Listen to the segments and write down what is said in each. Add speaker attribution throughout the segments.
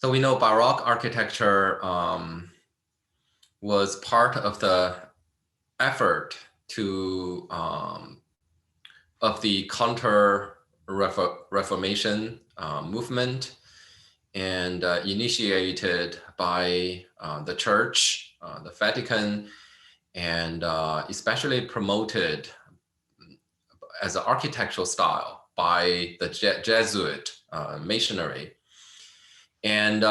Speaker 1: So we know Baroque architecture was part of the effort to of the counter-reformation movement, and initiated by the Church, the Vatican, and especially promoted as an architectural style by the Jesuit missionary. And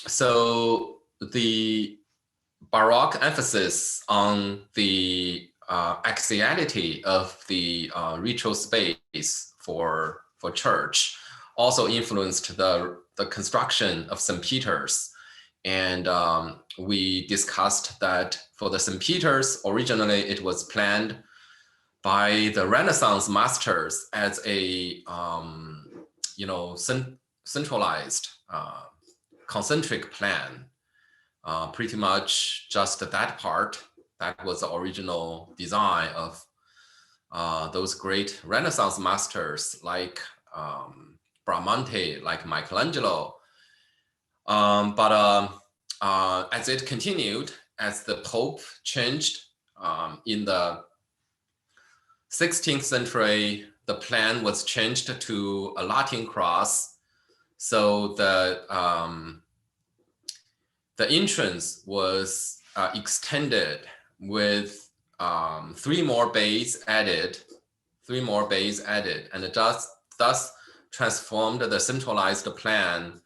Speaker 1: so the Baroque emphasis on the axiality of the ritual space for church also influenced the construction of St. Peter's. And we discussed that for the St. Peter's, originally it was planned by the Renaissance masters as a centralized concentric plan. Pretty much just that part. That was the original design of those great Renaissance masters like Bramante, like Michelangelo. But as it continued, as the Pope changed in the 16th century, the plan was changed to a Latin cross. So the entrance was extended with 3 more bays added, and it thus transformed the centralized plan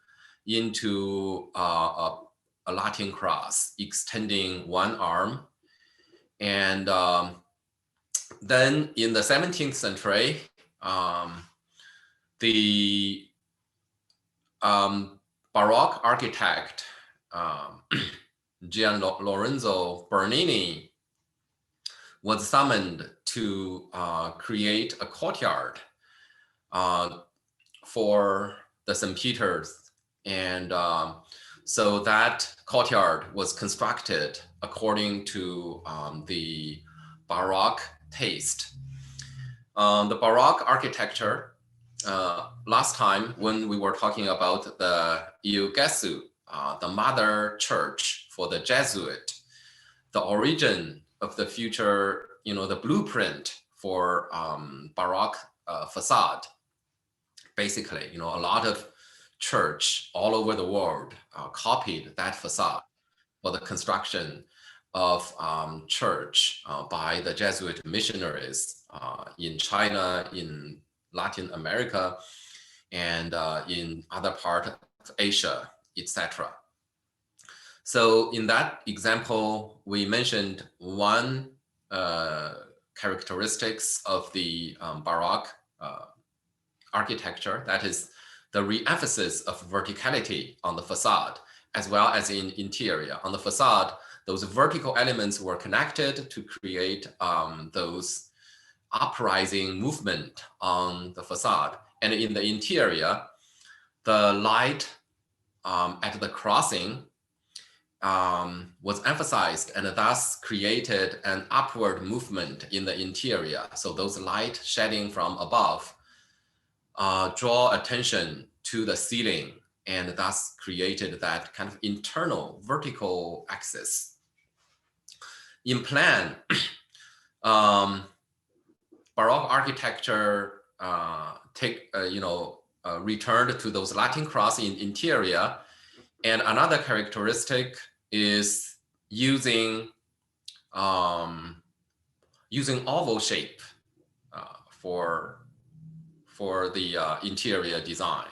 Speaker 1: into a Latin cross, extending one arm. And then in the 17th century, the Baroque architect Gian Lorenzo Bernini was summoned to create a courtyard for the St. Peter's. And so that courtyard was constructed according to the Baroque taste. The Baroque architecture, last time when we were talking about the Iogessu, the mother church for the Jesuit, the origin of the future, the blueprint for Baroque facade. Basically, a lot of church all over the world copied that facade for the construction of church by the Jesuit missionaries in China, in Latin America, and in other parts of Asia, etc. So in that example, we mentioned one characteristics of the Baroque architecture, that is the re-emphasis of verticality on the facade, as well as in interior. On the facade, those vertical elements were connected to create those uprising movement on the facade. And in the interior, the light at the crossing was emphasized, and thus created an upward movement in the interior. So those light shedding from above draw attention to the ceiling, and thus created that kind of internal vertical axis. In plan, Baroque architecture returned to those Latin cross in interior. And another characteristic is using oval shape for the interior design.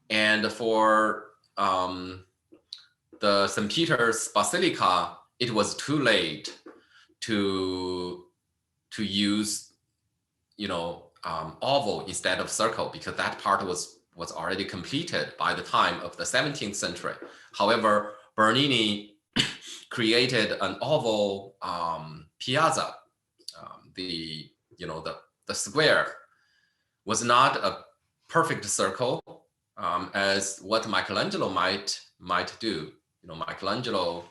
Speaker 1: And for the St. Peter's Basilica, it was too late to use oval instead of circle, because that part was already completed by the time of the 17th century. However, Bernini created an oval piazza. The square was not a perfect circle as what Michelangelo might do. Michelangelo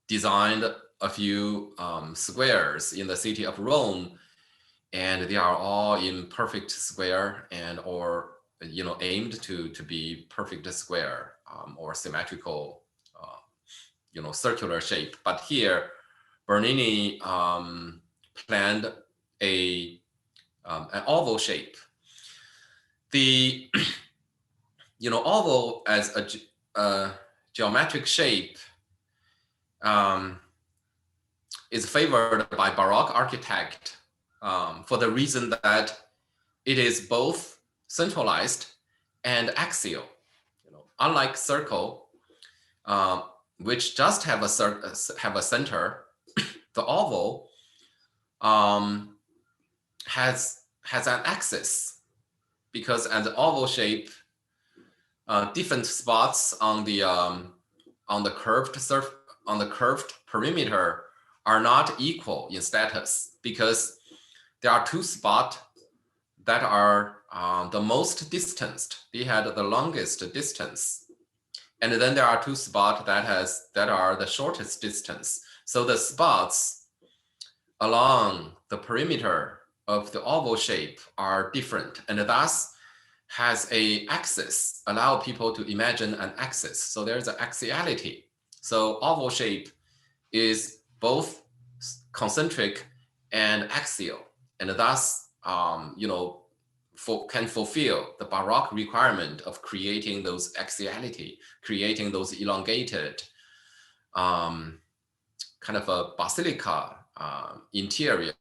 Speaker 1: designed a few squares in the city of Rome, and they are all in perfect square, and or aimed to be perfect square or symmetrical, circular shape. But here, Bernini planned an oval shape. The oval as a geometric shape is favored by Baroque architect for the reason that it is both centralized and axial. Unlike circle, which just have a center, the oval has an axis, because as the oval shape, different spots on the curved perimeter are not equal in status, because there are two spots that are the most distanced. They had the longest distance. And then there are two spots that are the shortest distance. So the spots along the perimeter of the oval shape are different, and thus has a axis, allow people to imagine an axis. So there's an axiality. So oval shape is both concentric and axial, and thus can fulfill the Baroque requirement of creating those axiality, creating those elongated kind of a basilica interior,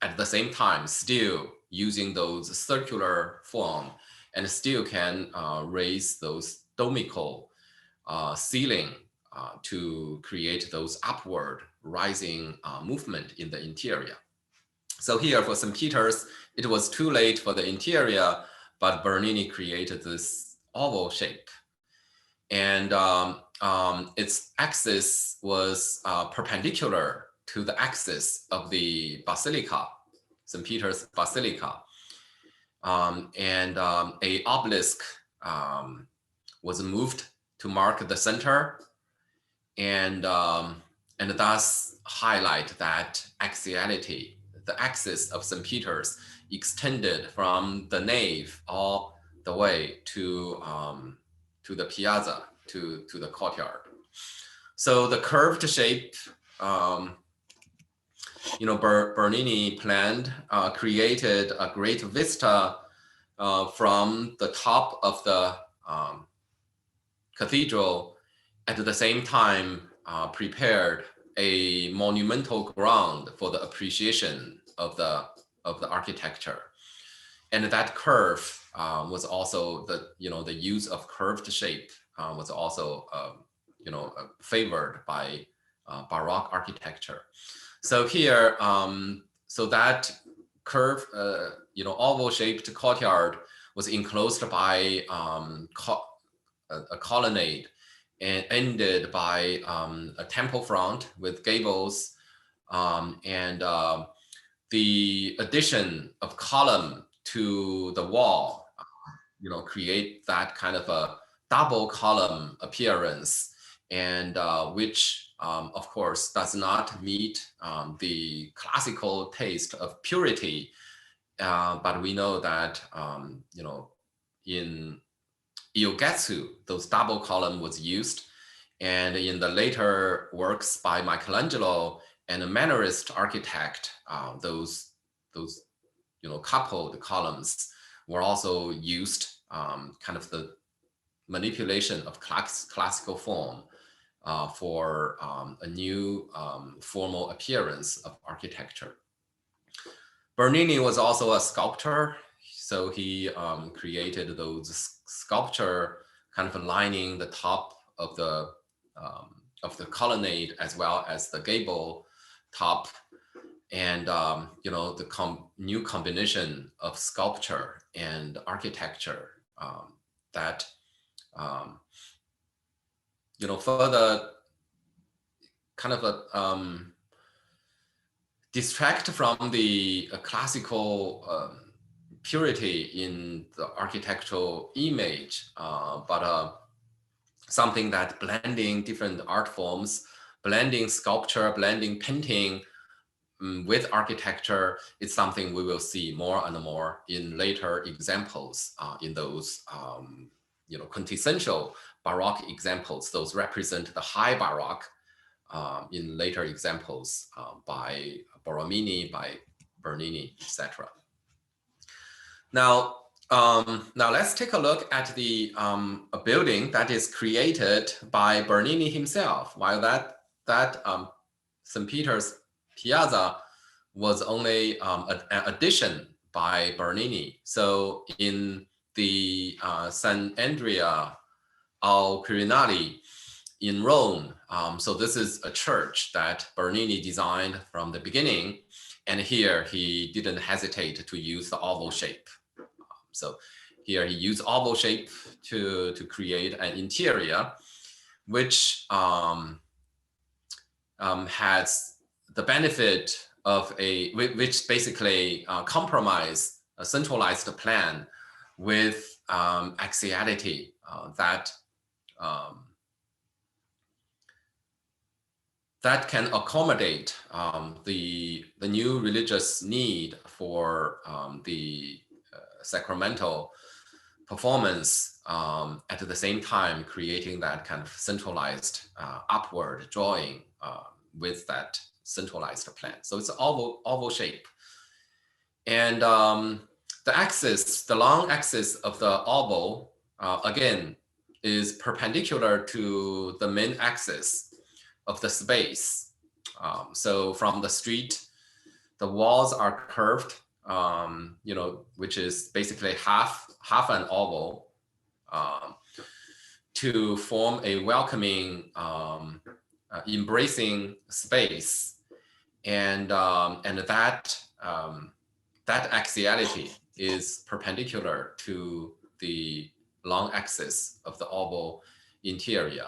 Speaker 1: at the same time still using those circular form, and still can raise those domical ceiling to create those upward rising movement in the interior. So here for St. Peter's, it was too late for the interior, but Bernini created this oval shape. And its axis was perpendicular to the axis of the basilica, St. Peter's Basilica. And a obelisk was moved to mark the center, and thus highlight that axiality. The axis of St. Peter's extended from the nave all the way to the piazza, to the courtyard. So the curved shape, Bernini planned, created a great vista from the top of the cathedral, at the same time prepared a monumental ground for the appreciation of the architecture. And that curve was also the use of curved shape was also favored by Baroque architecture. So here, so that curve, oval shaped courtyard was enclosed by a colonnade, and ended by a temple front with gables, and the addition of column to the wall, create that kind of a double column appearance, and which of course does not meet the classical taste of purity, but we know that in Iogetsu, those double column was used, and in the later works by Michelangelo and a Mannerist architect, those coupled columns were also used, kind of the manipulation of classical form for a new formal appearance of architecture. Bernini was also a sculptor, so he created those sculpture kind of lining the top of the colonnade as well as the gable top, and the new combination of sculpture and architecture that further kind of distract from the classical purity in the architectural image, but something that blending different art forms, blending sculpture, blending painting, with architecture, it's something we will see more and more in later examples, in those quintessential Baroque examples. Those represent the high Baroque in later examples by Boromini, by Bernini, etc. Now let's take a look at the a building that is created by Bernini himself, while that St. Peter's Piazza was only an addition by Bernini. So in the San Andrea al Quirinale in Rome, so this is a church that Bernini designed from the beginning, and here he didn't hesitate to use the oval shape. So here he used oval shape to create an interior, which has the benefit of which basically compromise a centralized plan with axiality that can accommodate the new religious need for the sacramental performance, at the same time creating that kind of centralized upward drawing with that centralized plan. So it's an oval shape. And the long axis of the oval, again, is perpendicular to the main axis of the space. So from the street, the walls are curved, which is basically half an oval, to form a welcoming, embracing space, and that axiality is perpendicular to the long axis of the oval interior.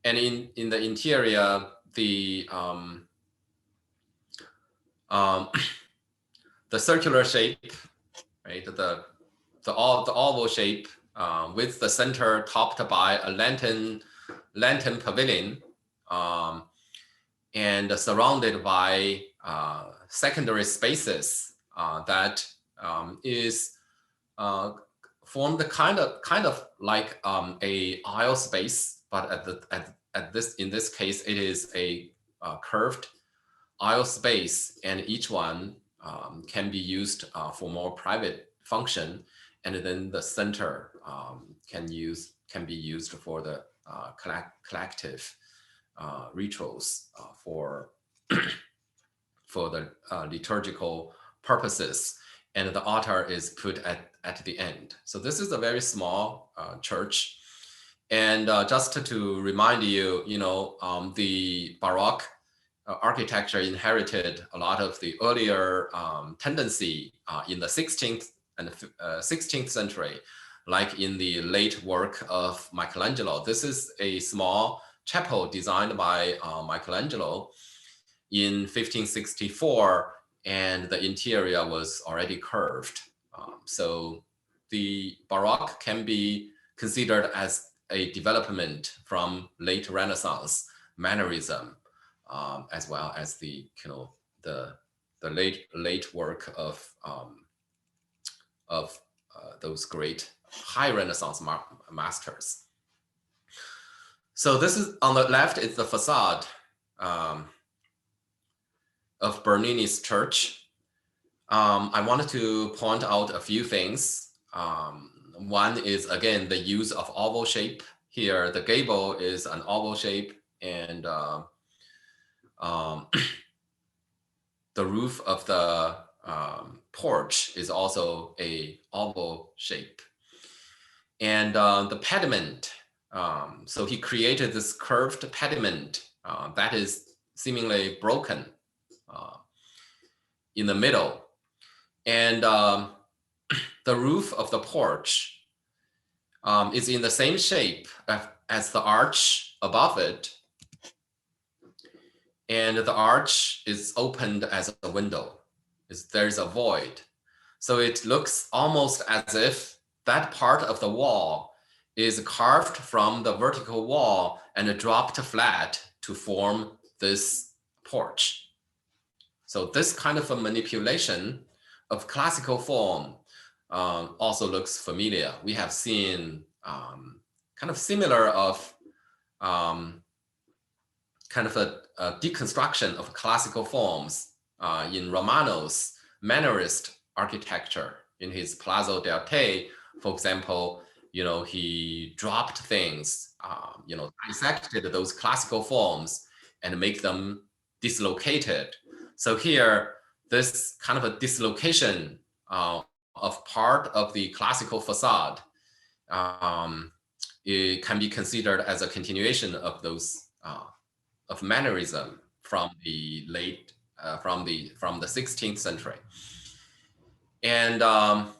Speaker 1: And in the interior, the circular shape, right? The oval shape with the center topped by a lantern pavilion, and surrounded by secondary spaces that is formed kind of like a aisle space, but in this case it is a curved aisle space, and each one can be used for more private function, and then the center can be used for the collective rituals for the liturgical purposes, and the altar is put at the end. So this is a very small church, and just to remind you, the Baroque architecture inherited a lot of the earlier tendency in the 16th century, like in the late work of Michelangelo. This is a small chapel designed by Michelangelo in 1564, and the interior was already curved. So the Baroque can be considered as a development from late Renaissance mannerism, as well as the late work of those great high Renaissance masters. So this is on the left is the facade of Bernini's church. I wanted to point out a few things. One is, again, the use of oval shape. Here, the gable is an oval shape, and the roof of the porch is also a oval shape. And the pediment, so he created this curved pediment that is seemingly broken in the middle. And the roof of the porch is in the same shape as the arch above it. And the arch is opened as a window. There's a void. So it looks almost as if that part of the wall is carved from the vertical wall and dropped flat to form this porch. So this kind of a manipulation of classical form also looks familiar. We have seen kind of similar of kind of a deconstruction of classical forms in Romano's Mannerist architecture. In his Palazzo del Te, for example, he dropped things, dissected those classical forms and make them dislocated. So here, this kind of a dislocation of part of the classical facade, it can be considered as a continuation of those of Mannerism from the late from the 16th century. And on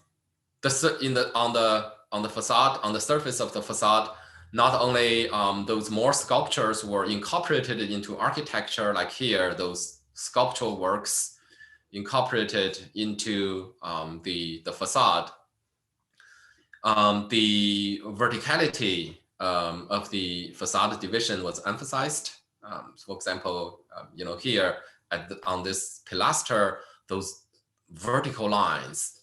Speaker 1: the facade, on the surface of the facade, not only those more sculptures were incorporated into architecture, like here, those sculptural works incorporated into the facade. The verticality of the facade division was emphasized. For example, here on this pilaster, those vertical lines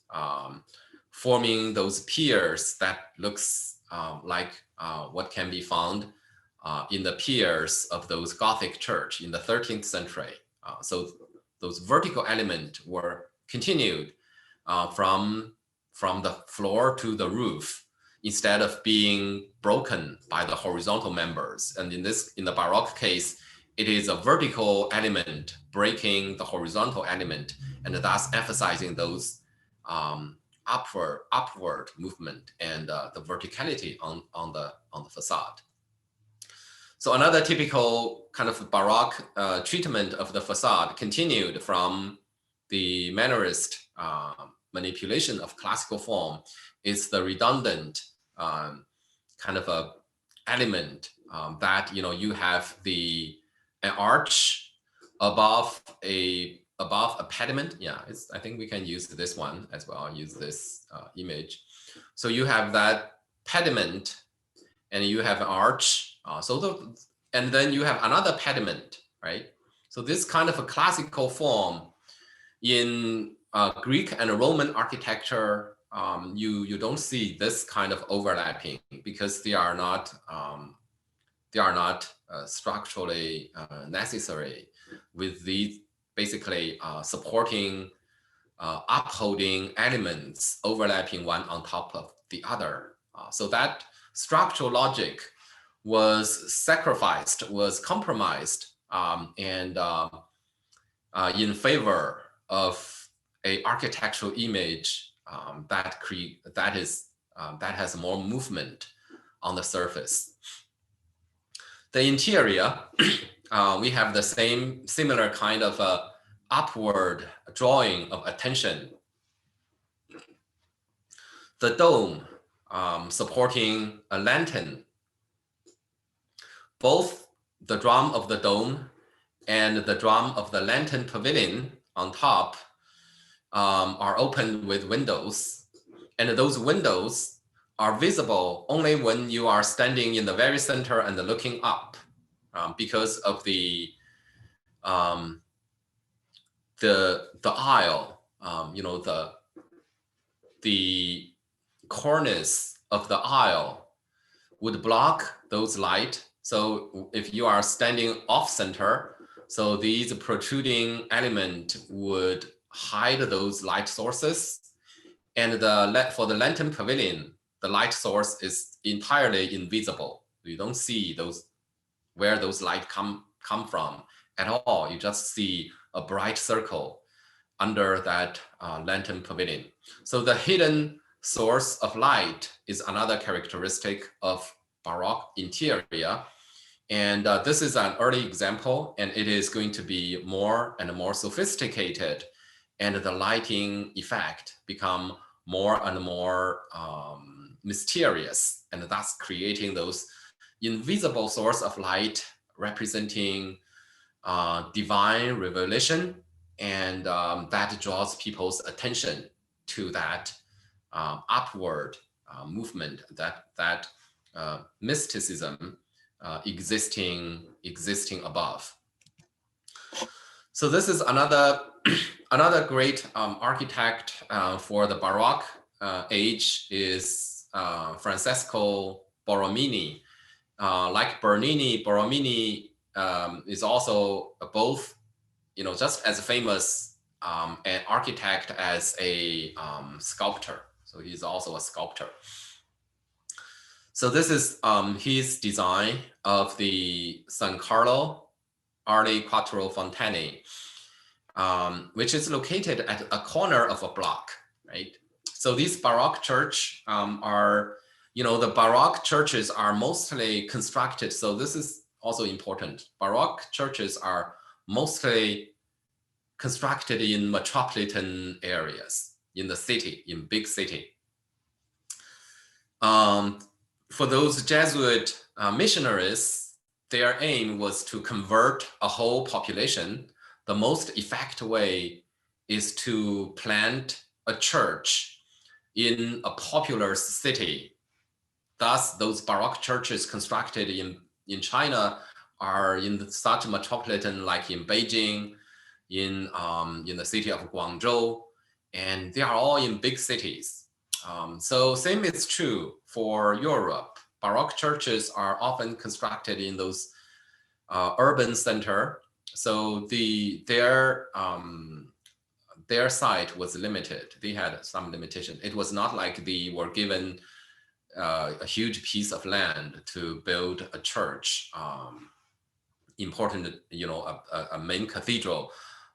Speaker 1: forming those piers that looks like what can be found in the piers of those Gothic church in the 13th century. So those vertical elements were continued from the floor to the roof instead of being broken by the horizontal members. And in the Baroque case, it is a vertical element breaking the horizontal element, and thus emphasizing those upward movement and the verticality on the facade. So another typical kind of Baroque treatment of the facade continued from the Mannerist manipulation of classical form is the redundant kind of a element that you have an arch above a pediment. Yeah, I think we can use this one as well. I'll use this image. So you have that pediment, and you have an arch. And then you have another pediment, right? So this kind of a classical form in Greek and Roman architecture, you don't see this kind of overlapping because they are not structurally necessary with these basically supporting, upholding elements overlapping one on top of the other. So that structural logic was sacrificed, was compromised, and in favor of a architectural image that has more movement on the surface. The interior, we have the similar kind of upward drawing of attention. The dome supporting a lantern. Both the drum of the dome and the drum of the lantern pavilion on top are opened with windows, and those windows are visible only when you are standing in the very center and looking up, because of the aisle, the cornice of the aisle would block those light. So if you are standing off center, so these protruding element would hide those light sources. And for the lantern pavilion, the light source is entirely invisible. You don't see where those light come from at all. You just see a bright circle under that lantern pavilion. So the hidden source of light is another characteristic of Baroque interior. And this is an early example, and it is going to be more and more sophisticated, and the lighting effect become more and more mysterious, and thus creating those invisible source of light representing divine revelation, and that draws people's attention to that upward movement, that mysticism existing above. So this is another another great architect for the Baroque age is Francesco Boromini. Like Bernini, Boromini is also both, just as famous an architect as a sculptor. So he's also a sculptor. So this is his design of the San Carlo Arli Quattro Fontane, which is located at a corner of a block, right? So these Baroque church are, the Baroque churches are mostly constructed. So this is also important. Baroque churches are mostly constructed in metropolitan areas, in the city, in big city. For those Jesuit missionaries, their aim was to convert a whole population. The most effective way is to plant a church in a popular city. Thus, those Baroque churches constructed in China are in such metropolitan, like in Beijing, in the city of Guangzhou, and they are all in big cities. So same is true for Europe. Baroque churches are often constructed in those urban center. So their site was limited. They had some limitation. It was not like they were given a huge piece of land to build a church, important, a main cathedral,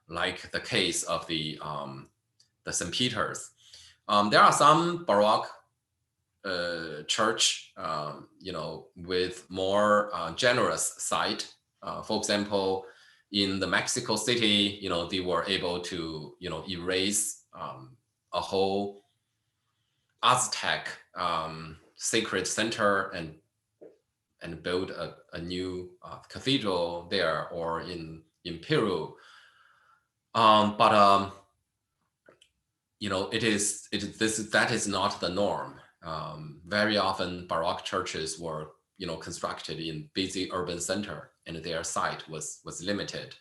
Speaker 1: like the case of the St. Peter's. There are some Baroque church, with more generous site. For example, in the Mexico City, they were able to, erase a whole Aztec sacred center and build a new cathedral there, or in Peru. That is not the norm. Very often Baroque churches were, constructed in busy urban center, and their site was limited.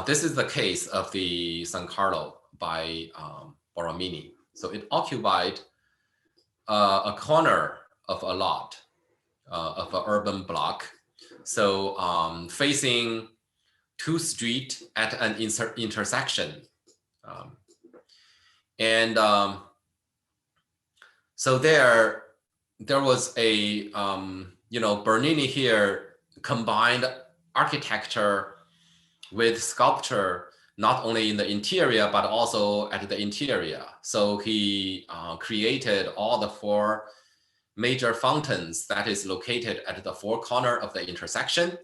Speaker 1: This is the case of the San Carlo by Boromini. So it occupied a corner of a lot of an urban block. So facing two streets at an intersection. So there was a, Bernini here combined architecture with sculpture, not only in the interior, but also at the interior. So he created all the four major fountains that is located at the four corners of the intersection,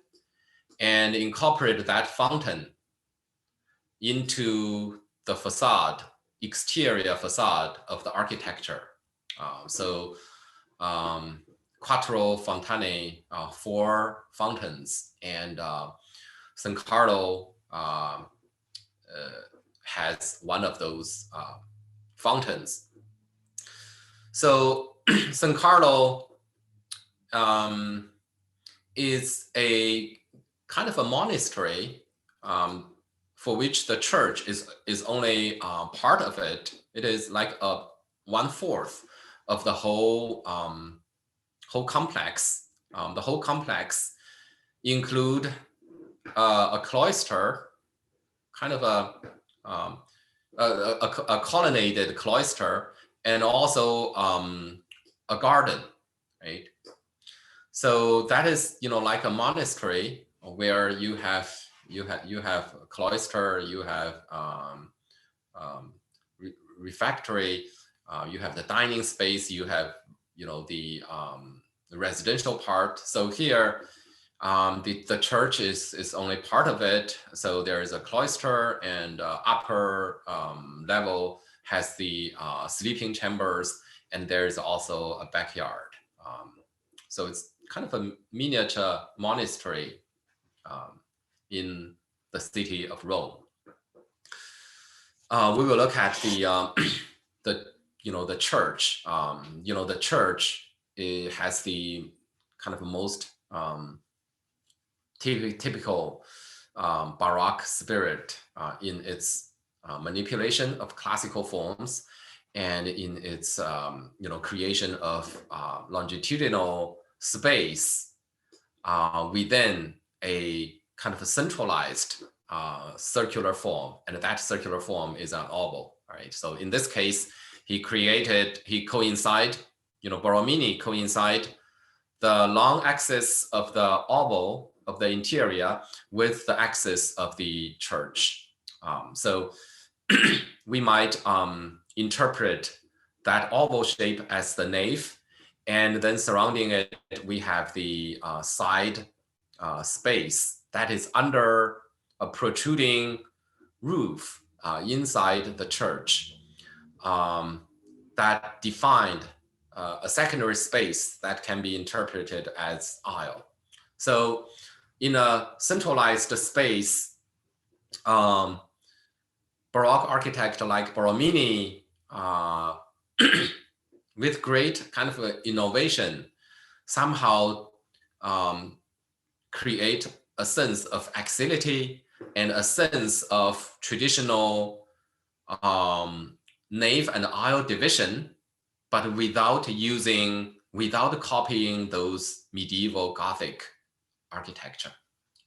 Speaker 1: and incorporated that fountain into the facade, exterior facade of the architecture. Quattro Fontane, four fountains, and San Carlo has one of those fountains. So San Carlo is a kind of a monastery for which the church is only part of it. It is like a 1/4 of the whole complex. The whole complex include a cloister, kind of a colonnaded cloister, and also a garden, right? So that is, like a monastery where you have a cloister, you have refectory, you have the dining space, you have the residential part. So here the church is only part of it. So there is a cloister, and upper level has the sleeping chambers, and there is also a backyard. So it's kind of a miniature monastery in the city of Rome. We will look at the church. The church, it has the kind of most typical Baroque spirit in its manipulation of classical forms and in its creation of longitudinal space within a kind of a centralized circular form, and that circular form is an oval. Right. So in this case, Boromini coincide the long axis of the oval of the interior with the axis of the church. So we might interpret that oval shape as the nave, and then surrounding it, we have the side space that is under a protruding roof inside the church that defined a secondary space that can be interpreted as aisle. So in a centralized space, Baroque architect like Boromini, with great kind of innovation, somehow create a sense of axiality and a sense of traditional nave and aisle division, but without copying those medieval Gothic architecture.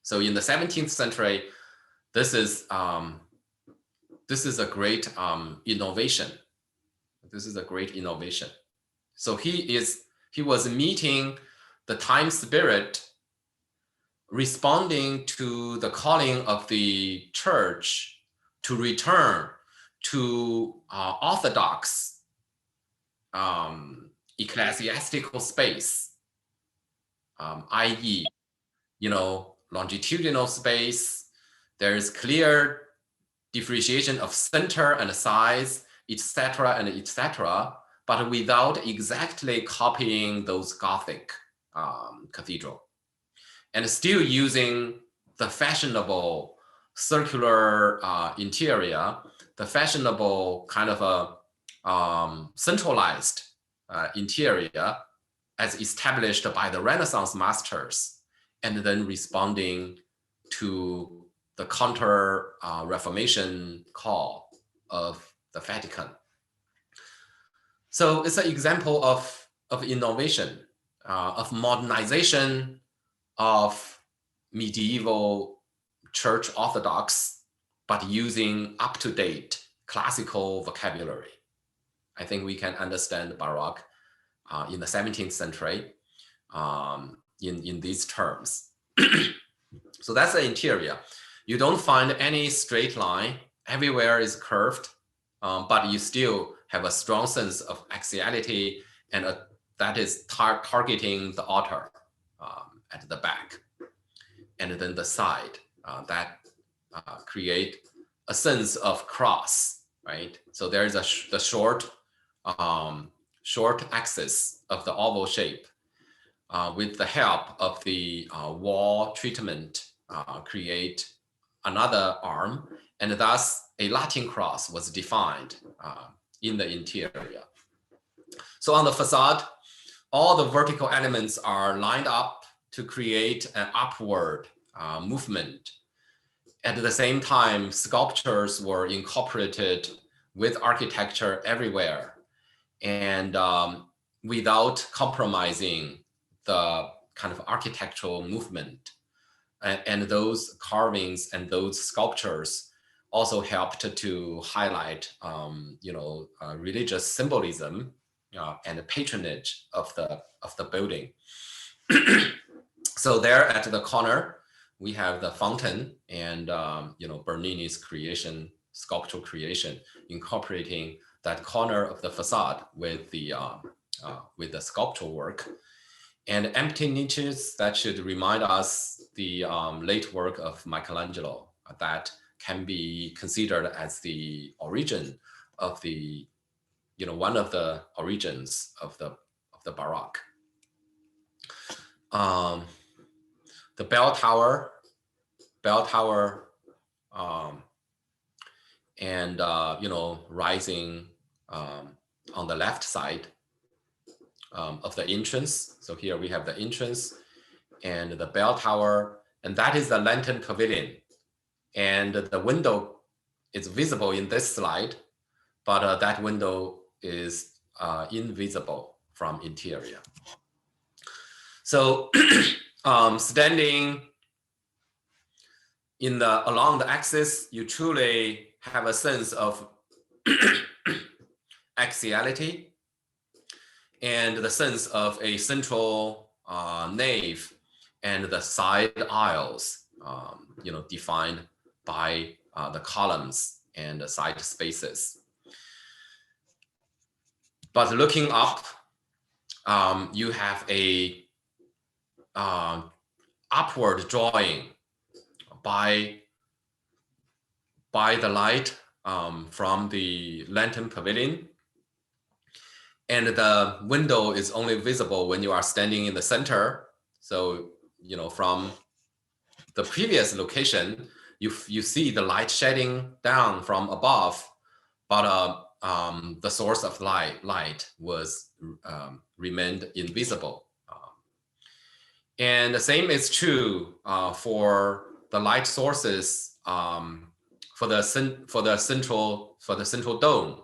Speaker 1: So in the 17th century, this is a great innovation. This is a great innovation. So he was meeting the time spirit, responding to the calling of the church to return to orthodox ecclesiastical space, i.e., longitudinal space. There is clear differentiation of center and size, etc., and etc., but without exactly copying those Gothic cathedral, and still using the fashionable circular interior, the fashionable kind of a centralized interior as established by the Renaissance masters, and then responding to the counter Reformation call of the Vatican. So it's an example of innovation, of modernization of medieval church orthodox, but using up-to-date classical vocabulary. I think we can understand Baroque in the 17th century in these terms. So that's the interior. You don't find any straight line. Everywhere is curved, but you still have a strong sense of axiality, and that is targeting the altar at the back, and then the side that create a sense of cross, right? So there is the short axis of the oval shape with the help of the wall treatment create another arm, and thus a Latin cross was defined in the interior. So on the facade, all the vertical elements are lined up to create an upward movement. At the same time, sculptures were incorporated with architecture everywhere, and without compromising the kind of architectural movement. And those carvings and those sculptures also helped to highlight, religious symbolism and patronage of the building. So there at the corner, we have the fountain and Bernini's sculptural creation, incorporating that corner of the facade with the sculptural work. And empty niches that should remind us the late work of Michelangelo that can be considered as the origin of the, one of the origins of the Baroque. The bell tower, and rising on the left side of the entrance. So here we have the entrance and the bell tower, and that is the lantern pavilion And the window is visible in this slide, but that window is invisible from interior. So standing along the axis, you truly have a sense of axiality and the sense of a central nave and the side aisles, defined by the columns and the side spaces. But looking up, you have a upward drawing by the light from the lantern pavilion. And the window is only visible when you are standing in the center. So, from the previous location, you see the light shedding down from above, but the source of light was remained invisible. And the same is true for the light sources for the central dome.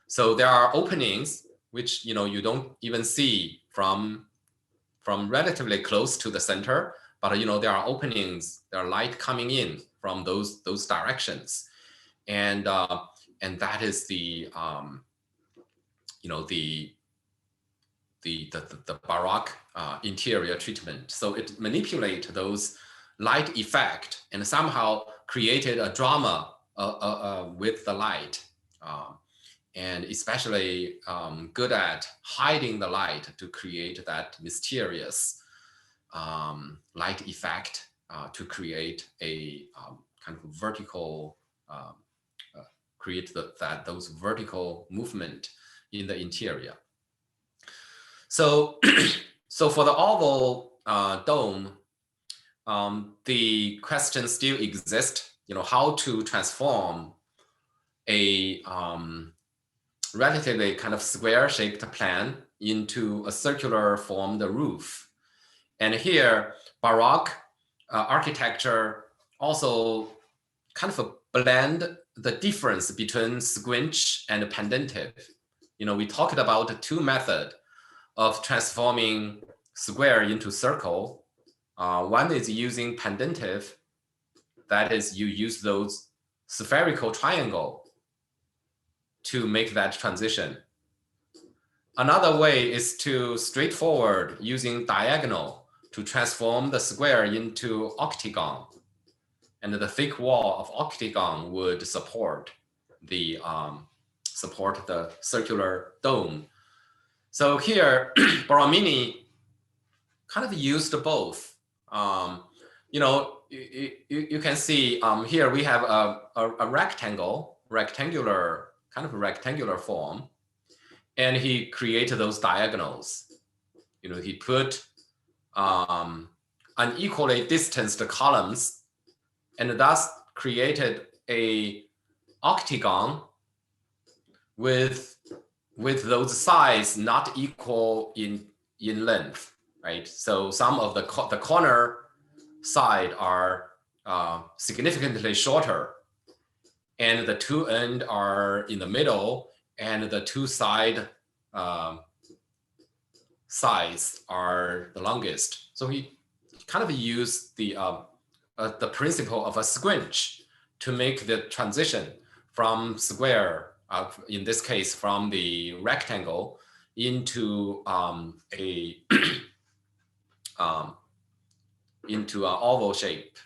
Speaker 1: So there are openings which you don't even see from relatively close to the center, but there are openings, there are light coming in from those directions, and that is the Baroque interior treatment. So it manipulates those light effect and somehow created a drama with the light, and especially good at hiding the light to create that mysterious light effect to create a kind of vertical, create those vertical movement in the interior. So, for the oval dome, the question still exists, how to transform a relatively kind of square-shaped plan into a circular formed roof. And here, Baroque architecture also kind of blend the difference between squinch and pendentive. We talked about two methods of transforming square into circle. One is using pendentive, that is, you use those spherical triangle to make that transition. Another way is to straightforward using diagonal to transform the square into octagon, and the thick wall of octagon would support the circular dome. So here, Boromini kind of used both. You can see here we have a rectangular form, and he created those diagonals. He put unequally distanced columns, and thus created a octagon with those sides not equal in length, right? So some of the corner side are significantly shorter, and the two ends are in the middle, and the two sides are the longest. So he kind of used the principle of a squinch to make the transition from square, in this case, from the rectangle into into an oval shape.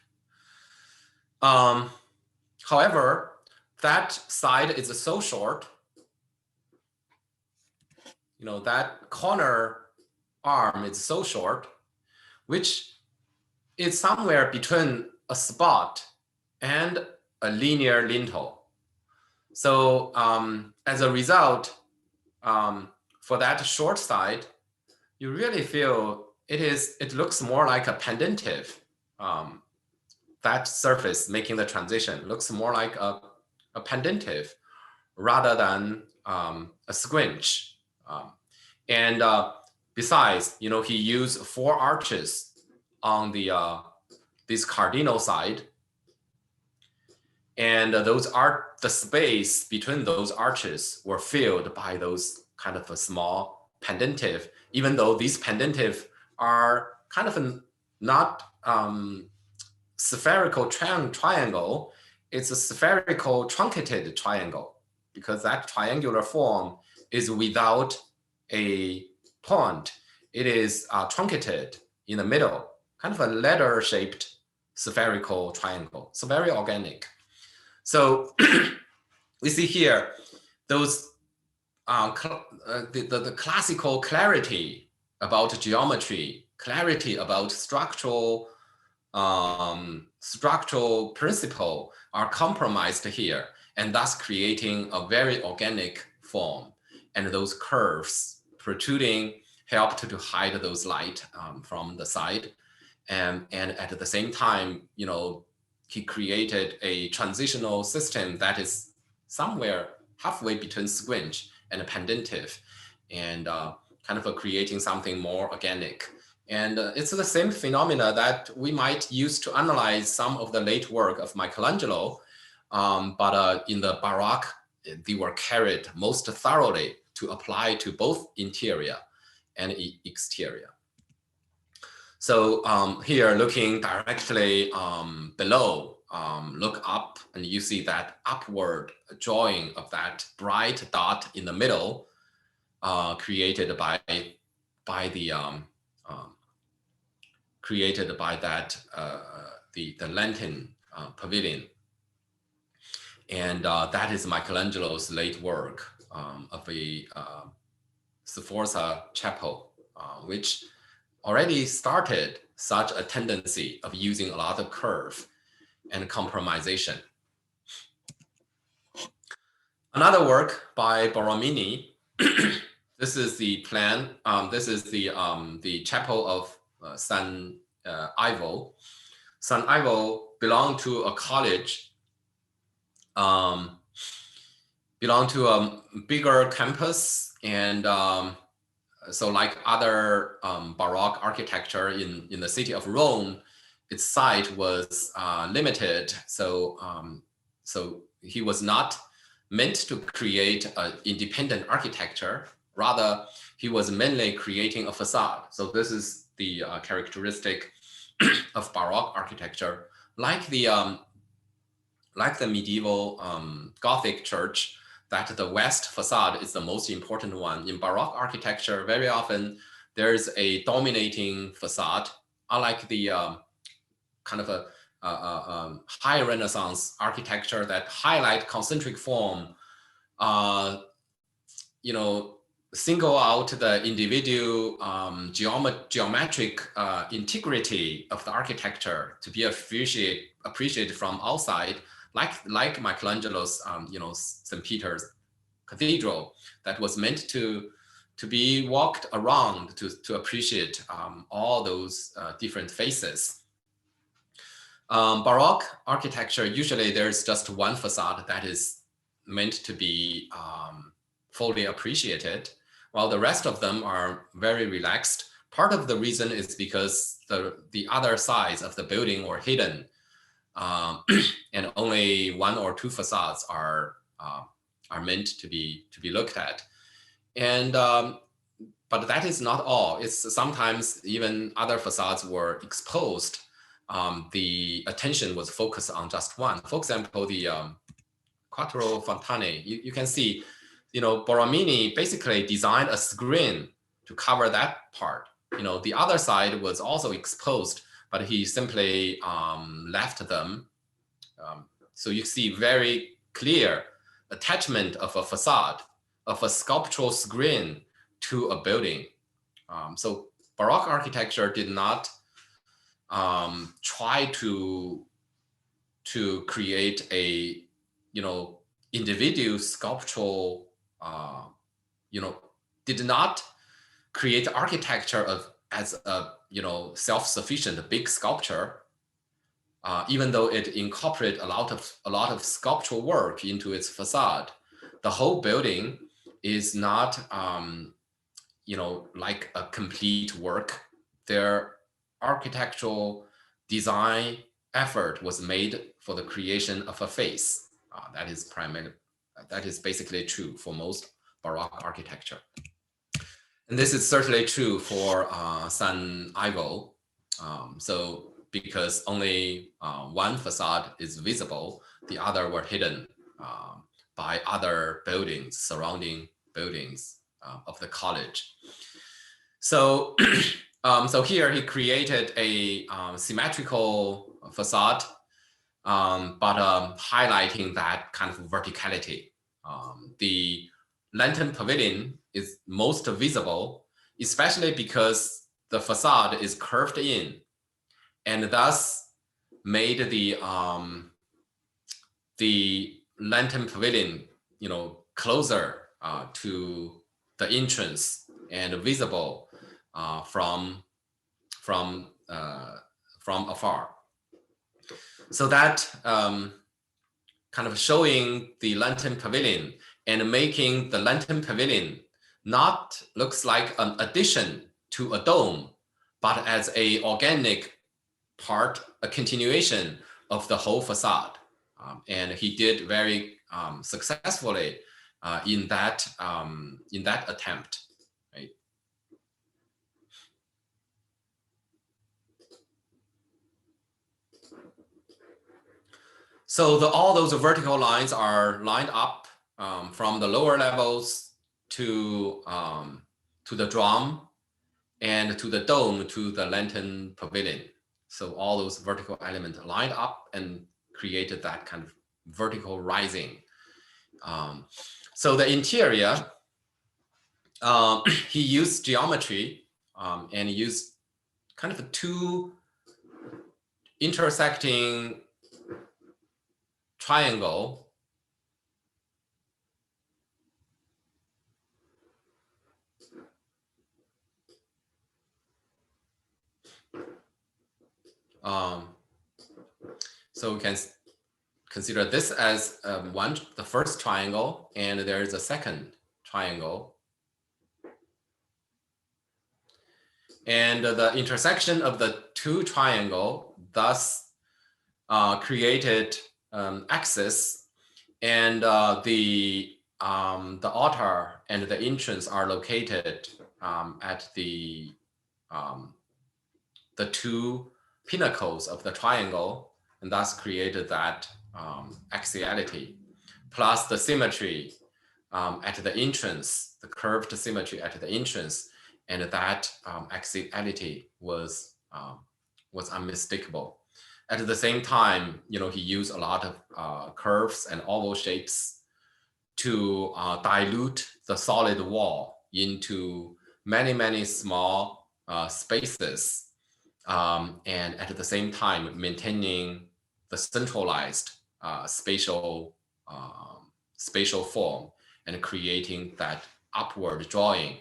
Speaker 1: However, that side is so short, that corner arm is so short, which is somewhere between a spot and a linear lintel. So as a result, for that short side, you really feel it looks more like a pendentive. That surface making the transition looks more like a pendentive rather than a squinch. And besides, he used 4 arches on the this cardinal side. And the space between those arches were filled by those kind of a small pendentive, even though these pendentive are kind of not spherical triangle, it's a spherical truncated triangle, because that triangular form is without a point. It is truncated in the middle, kind of a letter-shaped spherical triangle. So very organic. So we see here those the classical clarity about geometry, clarity about structural principle are compromised here, and thus creating a very organic form. And those curves protruding helped to hide those light from the side. And at the same time, he created a transitional system that is somewhere halfway between squinch and pendentive, and kind of creating something more organic. And it's the same phenomena that we might use to analyze some of the late work of Michelangelo, but in the Baroque, they were carried most thoroughly to apply to both interior and exterior. So here, looking directly below, look up, and you see that upward drawing of that bright dot in the middle, created by the Lenten Pavilion, and that is Michelangelo's late work of a Sforza chapel, which already started such a tendency of using a lot of curve and compromisation. Another work by Boromini. This is the plan. This is the chapel of San Ivo. San Ivo belonged to a college, belonged to a bigger campus, and so like other Baroque architecture in the city of Rome, its site was limited. So he was not meant to create an independent architecture. Rather, he was mainly creating a facade. So this is the characteristic of Baroque architecture, like the medieval Gothic church, that the west facade is the most important one. In Baroque architecture, very often there's a dominating facade, unlike the kind of a high Renaissance architecture that highlight concentric form, single out the individual geometric integrity of the architecture to be appreciated from outside, like Michelangelo's St. Peter's Cathedral, that was meant to be walked around to appreciate all those different faces. Baroque architecture, usually there's just one facade that is meant to be fully appreciated, while the rest of them are very relaxed. Part of the reason is because the other sides of the building were hidden, and only one or two facades are meant to be looked at. And but that is not all. It's sometimes even other facades were exposed. The attention was focused on just one. For example, the Quattro Fontane, you can see, Boromini basically designed a screen to cover that part. The other side was also exposed, but he simply left them. So you see very clear attachment of a facade, of a sculptural screen to a building. So Baroque architecture did not try to create a individual sculptural did not create architecture as a self-sufficient big sculpture, even though it incorporated a lot of sculptural work into its facade. The whole building is not like a complete work. Their architectural design effort was made for the creation of a face. That is basically true for most Baroque architecture. And this is certainly true for Santiago. So because only one facade is visible, the other were hidden by other buildings, surrounding buildings of the college. So, so here he created a symmetrical facade, but highlighting that kind of verticality. The lantern pavilion is most visible, especially because the facade is curved in, and thus made the lantern pavilion, closer to the entrance and visible from afar. So that kind of showing the lantern pavilion and making the lantern pavilion not looks like an addition to a dome, but as a organic part, a continuation of the whole facade. And he did very successfully in that attempt. Right? So all those vertical lines are lined up from the lower levels to the drum and to the dome to the lantern pavilion. So all those vertical elements lined up and created that kind of vertical rising. So the interior, he used geometry and used kind of two intersecting triangle so we can consider this as the first triangle, and there is a second triangle. And the intersection of the two triangles thus created axis, and the altar and the entrance are located at the two pinnacles of the triangle, and thus created that axiality, plus the symmetry at the entrance, the curved symmetry at the entrance, and that axiality was unmistakable. At the same time, he used a lot of curves and oval shapes to dilute the solid wall into many, many small spaces, and at the same time maintaining the centralized spatial form and creating that upward drawing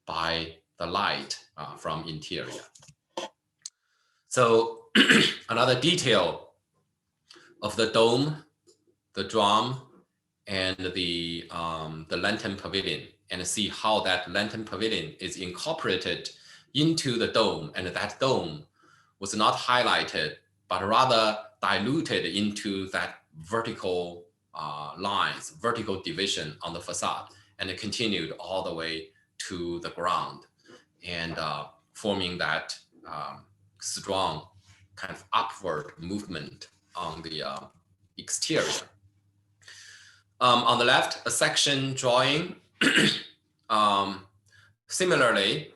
Speaker 1: by the light from interior. So another detail of the dome, the drum, and the lantern pavilion, and see how that lantern pavilion is incorporated into the dome, and that dome was not highlighted, but rather diluted into that vertical lines, vertical division on the facade, and it continued all the way to the ground, and forming that strong kind of upward movement on the exterior. On the left, a section drawing. Similarly,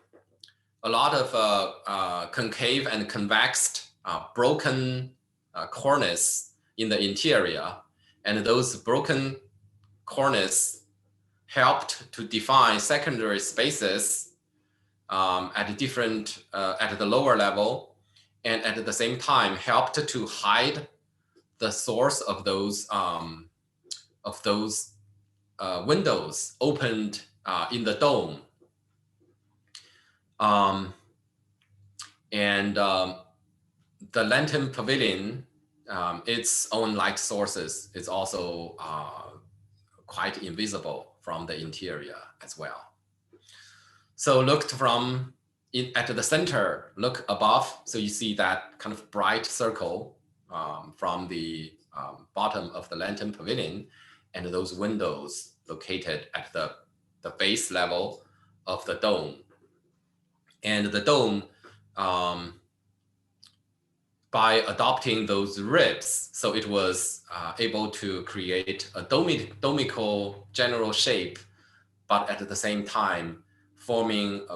Speaker 1: a lot of concave and convex broken cornice in the interior, and those broken cornice helped to define secondary spaces at the lower level, and at the same time helped to hide the source of those windows opened in the dome. And the lantern pavilion, its own light sources is also quite invisible from the interior as well. So looked at the center, look above, so you see that kind of bright circle from the bottom of the lantern pavilion, and those windows located at the base level of the dome. And the dome, by adopting those ribs, so it was able to create a domical general shape, but at the same time forming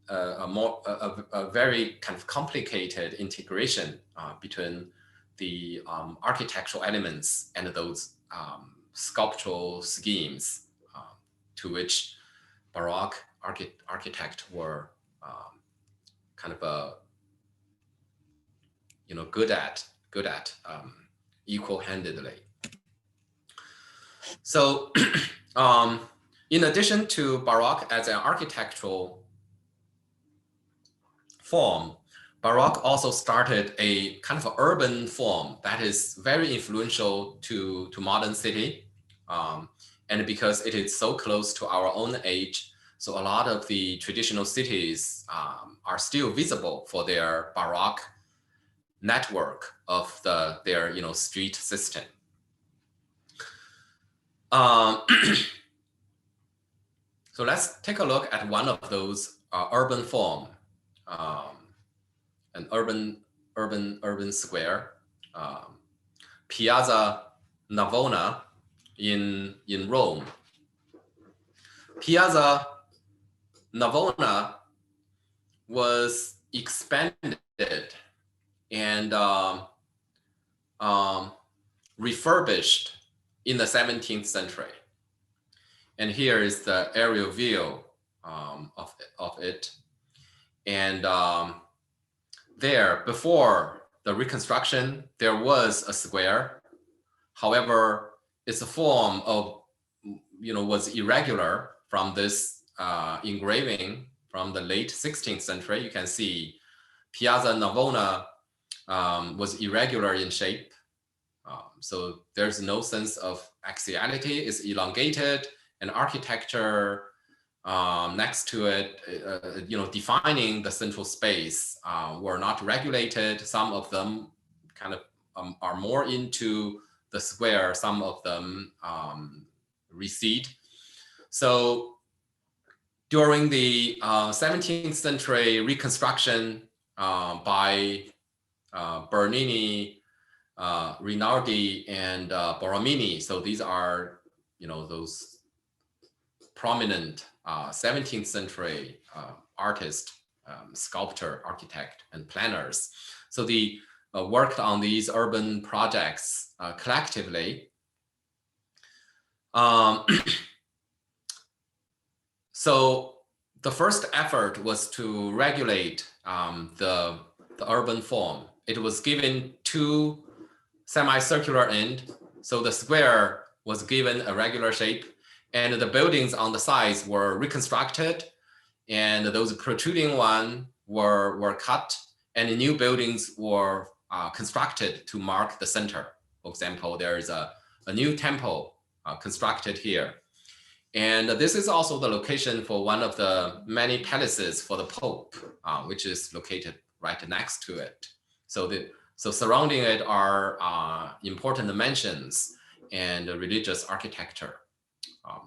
Speaker 1: a very kind of complicated integration between the architectural elements and those sculptural schemes to which Baroque architects were kind of good at equal-handedly. So in addition to Baroque as an architectural form, Baroque also started a kind of urban form that is very influential to modern city. And because it is so close to our own age, so a lot of the traditional cities are still visible for their Baroque network of their street system. So let's take a look at one of those urban form, an urban square, Piazza Navona in Rome. Piazza Navona was expanded and refurbished in the 17th century. And here is the aerial view of it. And there, before the reconstruction, there was a square. However, its form was irregular from this engraving from the late 16th century. You can see Piazza Navona was irregular in shape. So there's no sense of axiality. It's elongated, and architecture next to it, defining the central space were not regulated. Some of them kind of are more into the square. Some of them recede. So during the 17th century reconstruction by Bernini, Rinaldi, and Boromini, so these are those prominent 17th century artist, sculptor, architect, and planners. So they worked on these urban projects collectively. So the first effort was to regulate the urban form. It was given two semicircular end. So the square was given a regular shape, and the buildings on the sides were reconstructed, and those protruding ones were cut, and new buildings were constructed to mark the center. For example, there is a new temple constructed here. And this is also the location for one of the many palaces for the Pope, which is located right next to it. So surrounding it are important mansions and religious architecture.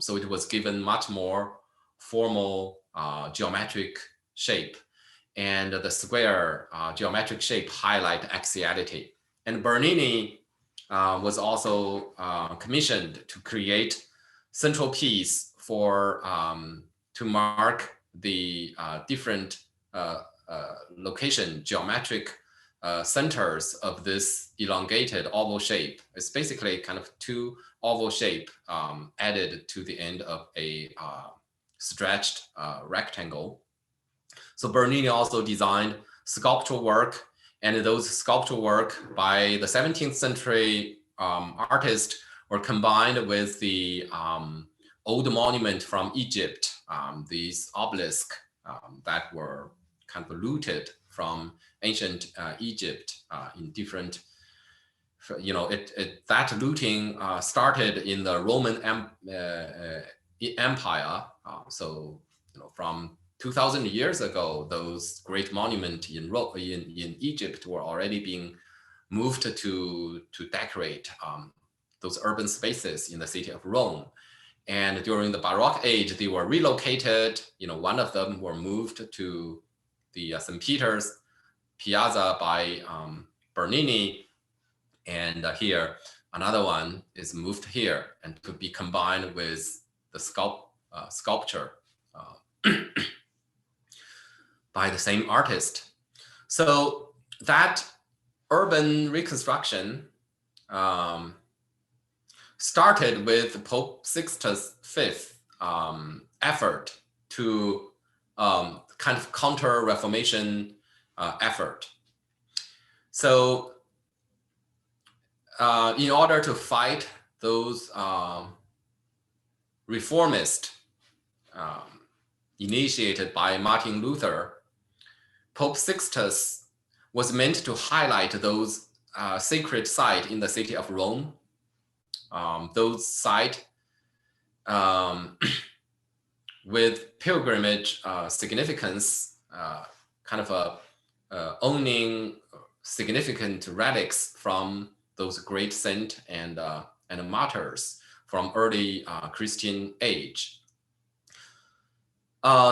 Speaker 1: So it was given much more formal geometric shape, and the square geometric shape highlight axiality. And Bernini was also commissioned to create central piece for to mark the different location, geometric centers of this elongated oval shape. It's basically kind of two oval shape added to the end of a stretched rectangle. So Bernini also designed sculptural work, and those sculptural work by the 17th century artists were combined with the old monument from Egypt, these obelisks that were kind of looted from ancient Egypt in different, that looting started in the Roman Empire. So from 2,000 years ago, those great monuments in Egypt were already being moved to decorate those urban spaces in the city of Rome. And during the Baroque age, they were relocated. One of them were moved to the St. Peter's Piazza by Bernini. And here, another one is moved here and to be combined with the sculpture by the same artist. So that urban reconstruction started with Pope Sixtus V effort to kind of counter-Reformation effort. So in order to fight those reformists initiated by Martin Luther, Pope Sixtus was meant to highlight those sacred sites in the city of Rome, those sites with pilgrimage significance, kind of owning significant relics from those great saints and martyrs from early Christian age.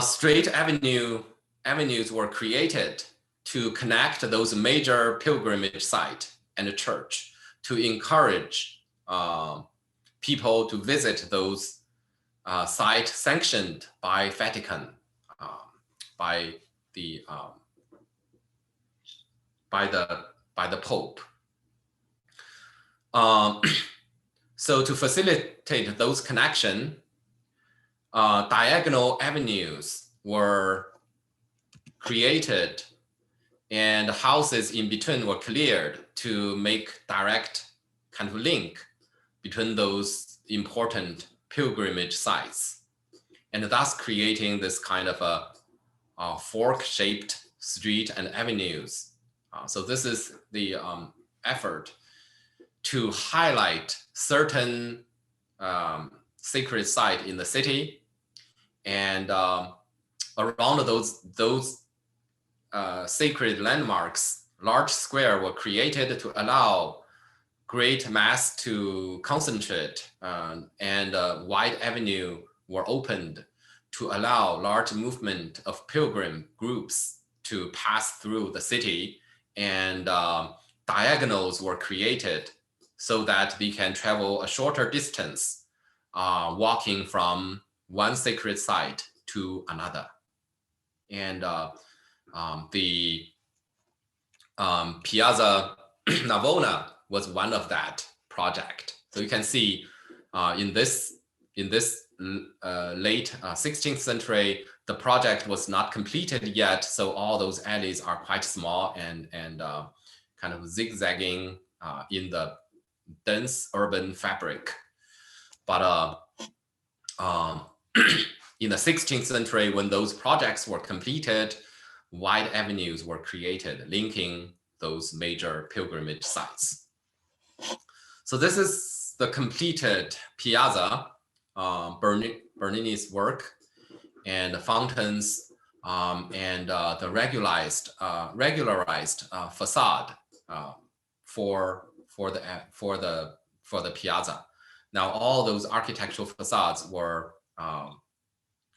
Speaker 1: Straight avenues were created to connect those major pilgrimage sites and the church to encourage people to visit those sites sanctioned by Vatican, by the Pope. So to facilitate those connections, diagonal avenues were created and houses in between were cleared to make direct kind of link between those important pilgrimage sites, and thus creating this kind of a fork-shaped street and avenues. So this is the effort to highlight certain sacred site in the city, and around those sacred landmarks, large square were created to allow great mass to concentrate, and wide avenue were opened to allow large movement of pilgrim groups to pass through the city, and diagonals were created so that they can travel a shorter distance, walking from one sacred site to another. And the Piazza Navona was one of that project. So you can see in this late 16th century, the project was not completed yet. So all those alleys are quite small and kind of zigzagging in the dense urban fabric. But in the 16th century, when those projects were completed, wide avenues were created, linking those major pilgrimage sites. So this is the completed piazza, Bernini's work, and the fountains, and the regularized facade for the piazza. Now all those architectural facades were kind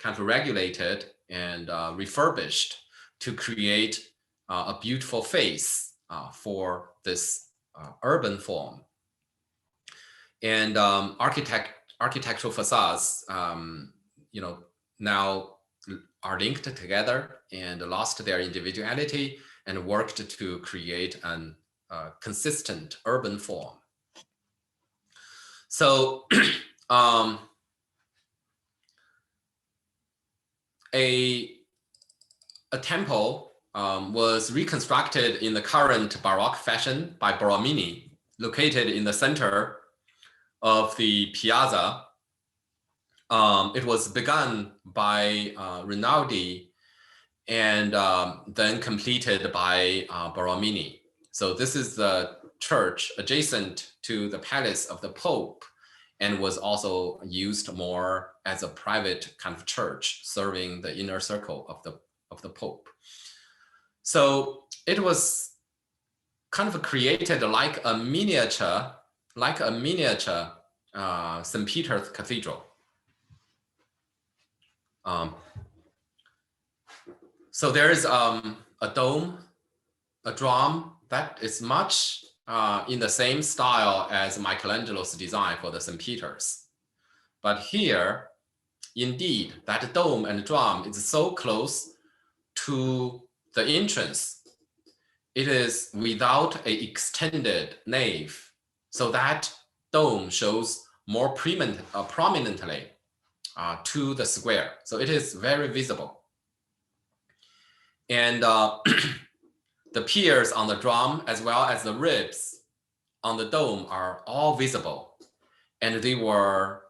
Speaker 1: of regulated and refurbished to create a beautiful face for this urban form. And architectural facades, now are linked together and lost their individuality and worked to create a consistent urban form. So a temple was reconstructed in the current Baroque fashion by Boromini, located in the center of the piazza. It was begun by Rinaldi and then completed by Boromini. So this is the church adjacent to the palace of the Pope, and was also used more as a private kind of church, serving the inner circle of the Pope. So it was kind of created like a miniature St. Peter's Cathedral. So there is a dome, a drum that is much in the same style as Michelangelo's design for the St. Peter's. But here, indeed, that dome and drum is so close to the entrance. It is without an extended nave, so that dome shows more prominently to the square. So it is very visible. And the piers on the drum, as well as the ribs on the dome, are all visible. And they were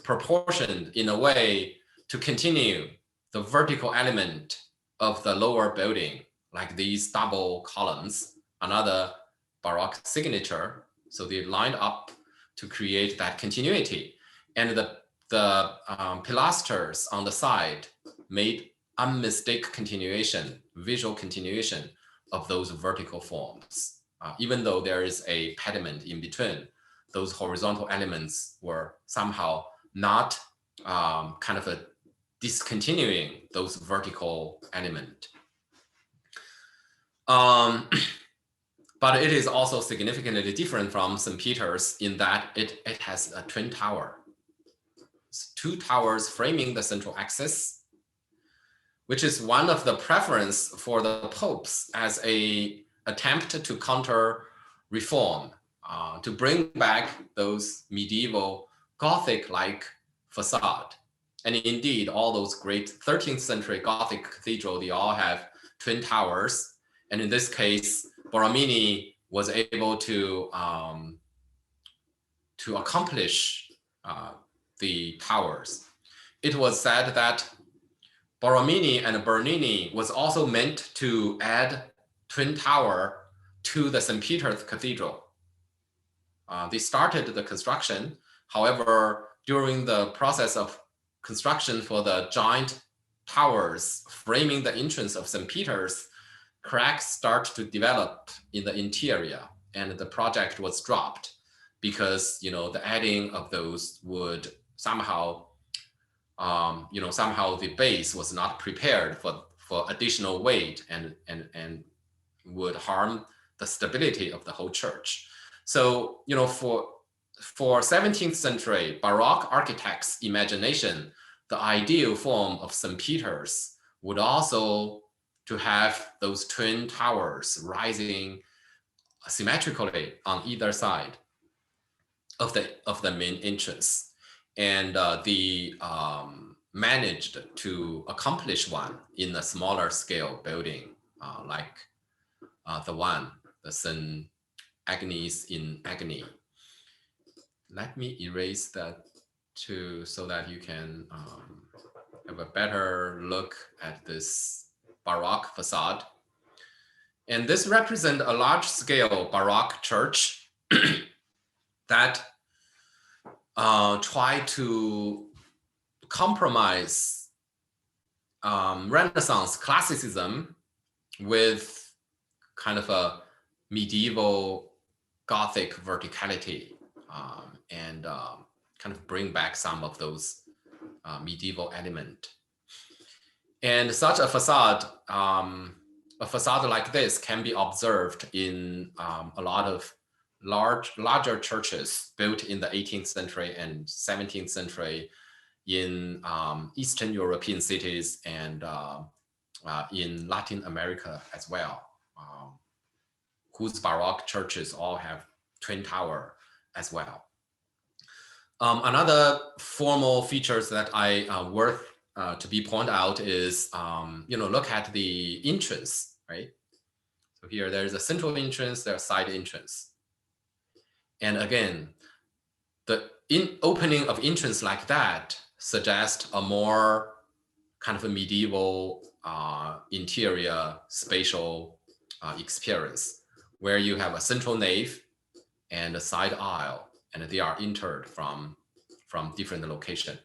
Speaker 1: proportioned in a way to continue the vertical element of the lower building, like these double columns, another Baroque signature. So they lined up to create that continuity. And the pilasters on the side made unmistakable continuation, visual continuation of those vertical forms. Even though there is a pediment in between, those horizontal elements were somehow not kind of discontinuing those vertical element. But it is also significantly different from St. Peter's in that it has a twin tower. It's two towers framing the central axis, which is one of the preference for the popes as a attempt to counter reform, to bring back those medieval Gothic-like facade. And indeed, all those great 13th century Gothic cathedrals, they all have twin towers. And in this case, Boromini was able to accomplish the towers. It was said that Boromini and Bernini was also meant to add twin tower to the St. Peter's Cathedral. They started the construction. However, during the process of construction for the giant towers framing the entrance of St. Peter's, cracks start to develop in the interior, and the project was dropped because the adding of those would somehow somehow the base was not prepared for additional weight and would harm the stability of the whole church. So for 17th century Baroque architects' imagination, the ideal form of St. Peter's would also to have those twin towers rising symmetrically on either side of the main entrance. And they managed to accomplish one in a smaller scale building, like the St. Agnes in Agni. Let me erase that too, so that you can have a better look at this Baroque facade. And this represents a large-scale Baroque church that tried to compromise Renaissance classicism with kind of a medieval Gothic verticality, and kind of bring back some of those medieval element. And such a facade like this can be observed in a lot of larger churches built in the 18th century and 17th century in Eastern European cities and in Latin America as well, whose Baroque churches all have twin tower as well. Another formal features that I worth to be pointed out is, look at the entrance, right? So here there's a central entrance, there's a side entrance. And again, the opening of entrance like that suggests a more kind of a medieval interior spatial experience, where you have a central nave and a side aisle, and they are entered from different location.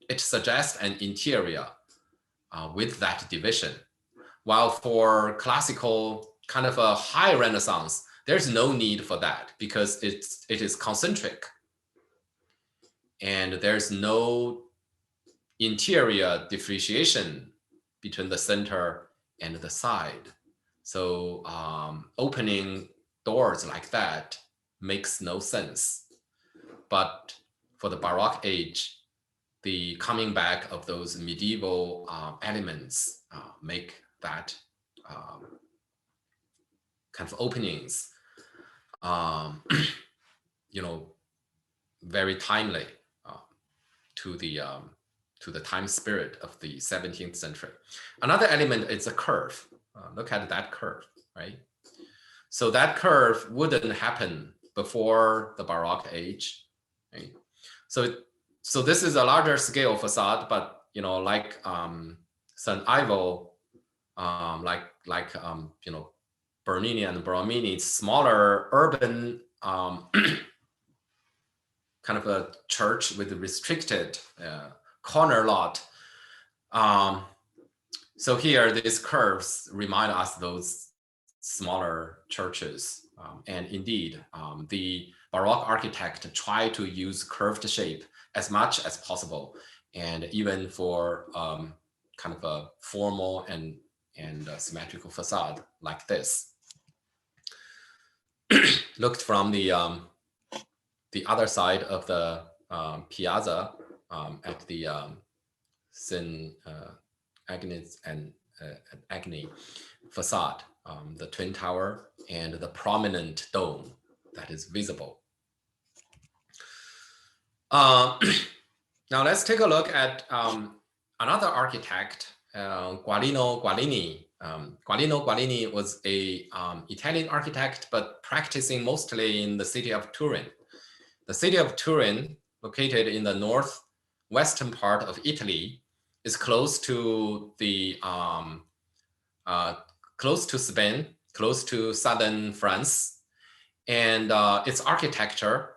Speaker 1: It suggests an interior with that division. While for classical kind of a high Renaissance, there's no need for that because it is concentric. And there's no interior differentiation between the center and the side. So opening doors like that makes no sense. But for the Baroque age, the coming back of those medieval elements make that kind of openings, very timely to the time spirit of the 17th century. Another element is a curve. Look at that curve, right? So that curve wouldn't happen before the Baroque age, right? So this is a larger scale facade, but like Santiago, like Bernini and Boromini, smaller urban kind of a church with a restricted corner lot. So here, these curves remind us those smaller churches. And indeed, the Baroque architect tried to use curved shape as much as possible. And even for kind of a formal and symmetrical facade like this. Looked from the other side of the piazza at the St. Agnes and Agni facade, the Twin Tower and the prominent dome that is visible. Now let's take a look at another architect, Guarino Guarini. Guarino Guarini was a Italian architect, but practicing mostly in the city of Turin. The city of Turin, located in the northwestern part of Italy, is close to the close to Spain, close to southern France, and its architecture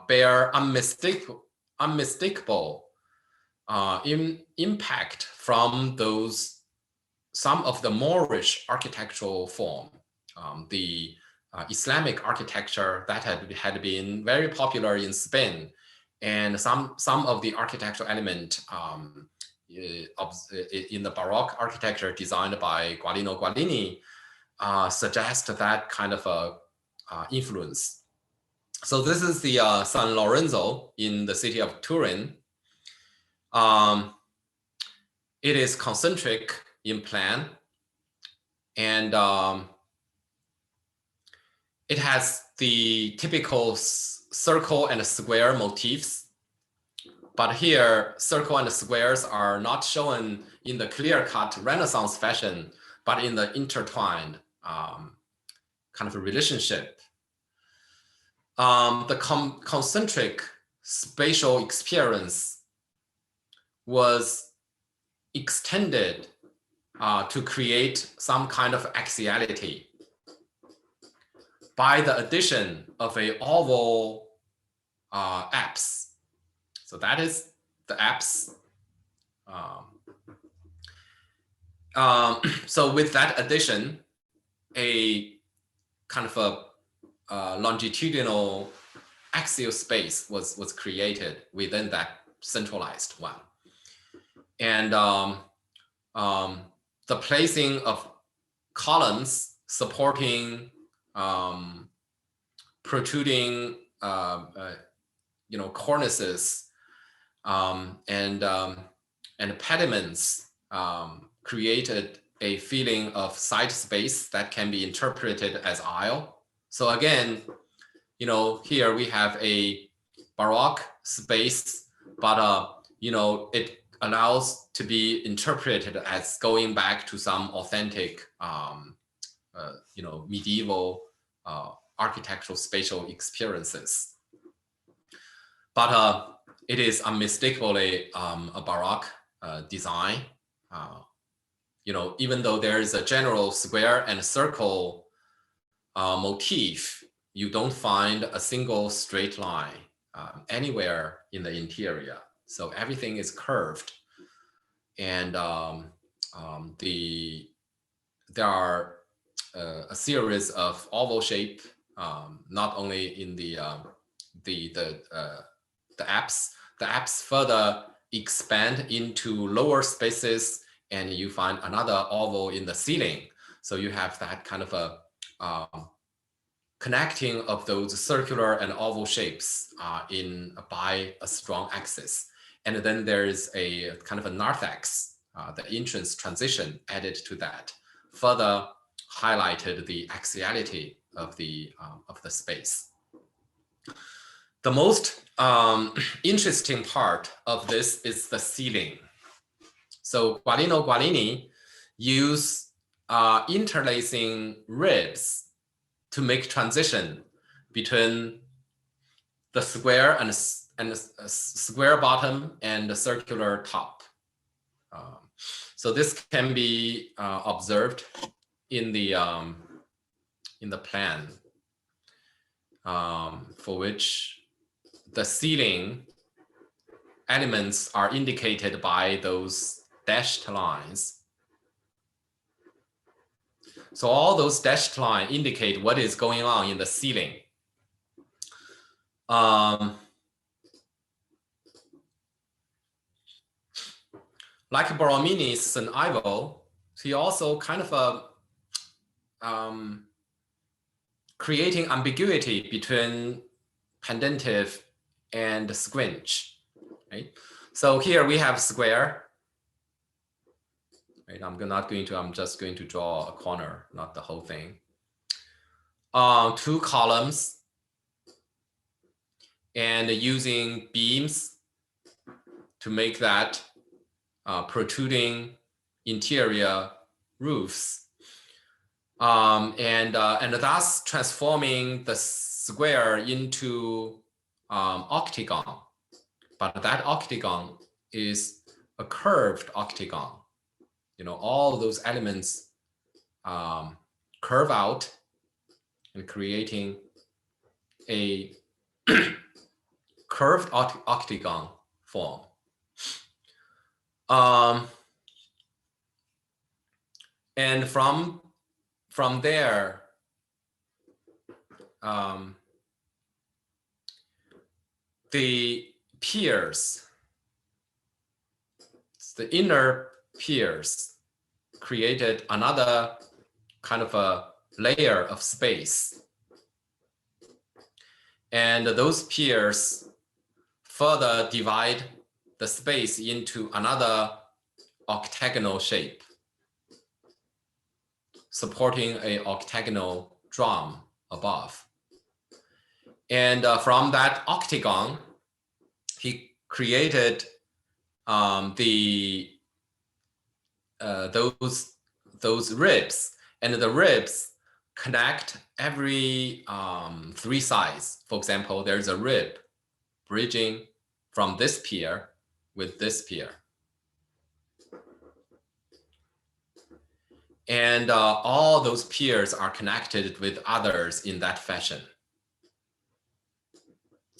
Speaker 1: bear unmistakable impact from some of the Moorish architectural form, the Islamic architecture that had been very popular in Spain, and some of the architectural element in the Baroque architecture designed by Guarino Guarini suggest that kind of a influence. So this is the San Lorenzo in the city of Turin. It is concentric in plan, and it has the typical circle and square motifs. But here, circle and squares are not shown in the clear-cut Renaissance fashion, but in the intertwined kind of a relationship. The concentric spatial experience was extended to create some kind of axiality by the addition of a oval apse. So that is the apse. So with that addition, a kind of a longitudinal axial space was created within that centralized one. And the placing of columns supporting protruding cornices and pediments created a feeling of side space that can be interpreted as aisle. So again, here we have a Baroque space, but it allows to be interpreted as going back to some authentic, medieval architectural spatial experiences. But it is unmistakably a Baroque design. Even though there is a general square and circle motif, you don't find a single straight line anywhere in the interior. So everything is curved, and there are a series of oval shape, not only in the apse. The apse further expand into lower spaces, and you find another oval in the ceiling. So you have that kind of a connecting of those circular and oval shapes by a strong axis. And then there is a kind of a narthex, the entrance transition added to that, further highlighted the axiality of the space. The most interesting part of this is the ceiling. So Guarino use interlacing ribs to make transition between the square and square bottom and the circular top. So this can be observed in the plan, for which the ceiling elements are indicated by those dashed lines. So all those dashed lines indicate what is going on in the ceiling. Like Boromini's St. Ivo, he also kind of creating ambiguity between pendentive and squinch, right? So here we have square, right? I'm just going to draw a corner, not the whole thing. 2 columns, and using beams to make that protruding interior roofs, and thus transforming the square into octagon. But that octagon is a curved octagon. You know, all those elements curve out and creating a curved octagon form. And from there, the piers, the inner piers, created another kind of a layer of space. And those piers further divide the space into another octagonal shape, supporting an octagonal drum above. And from that octagon, he created those ribs, and the ribs connect every 3 sides. For example, there's a rib bridging from this pier with this pier. And all those piers are connected with others in that fashion.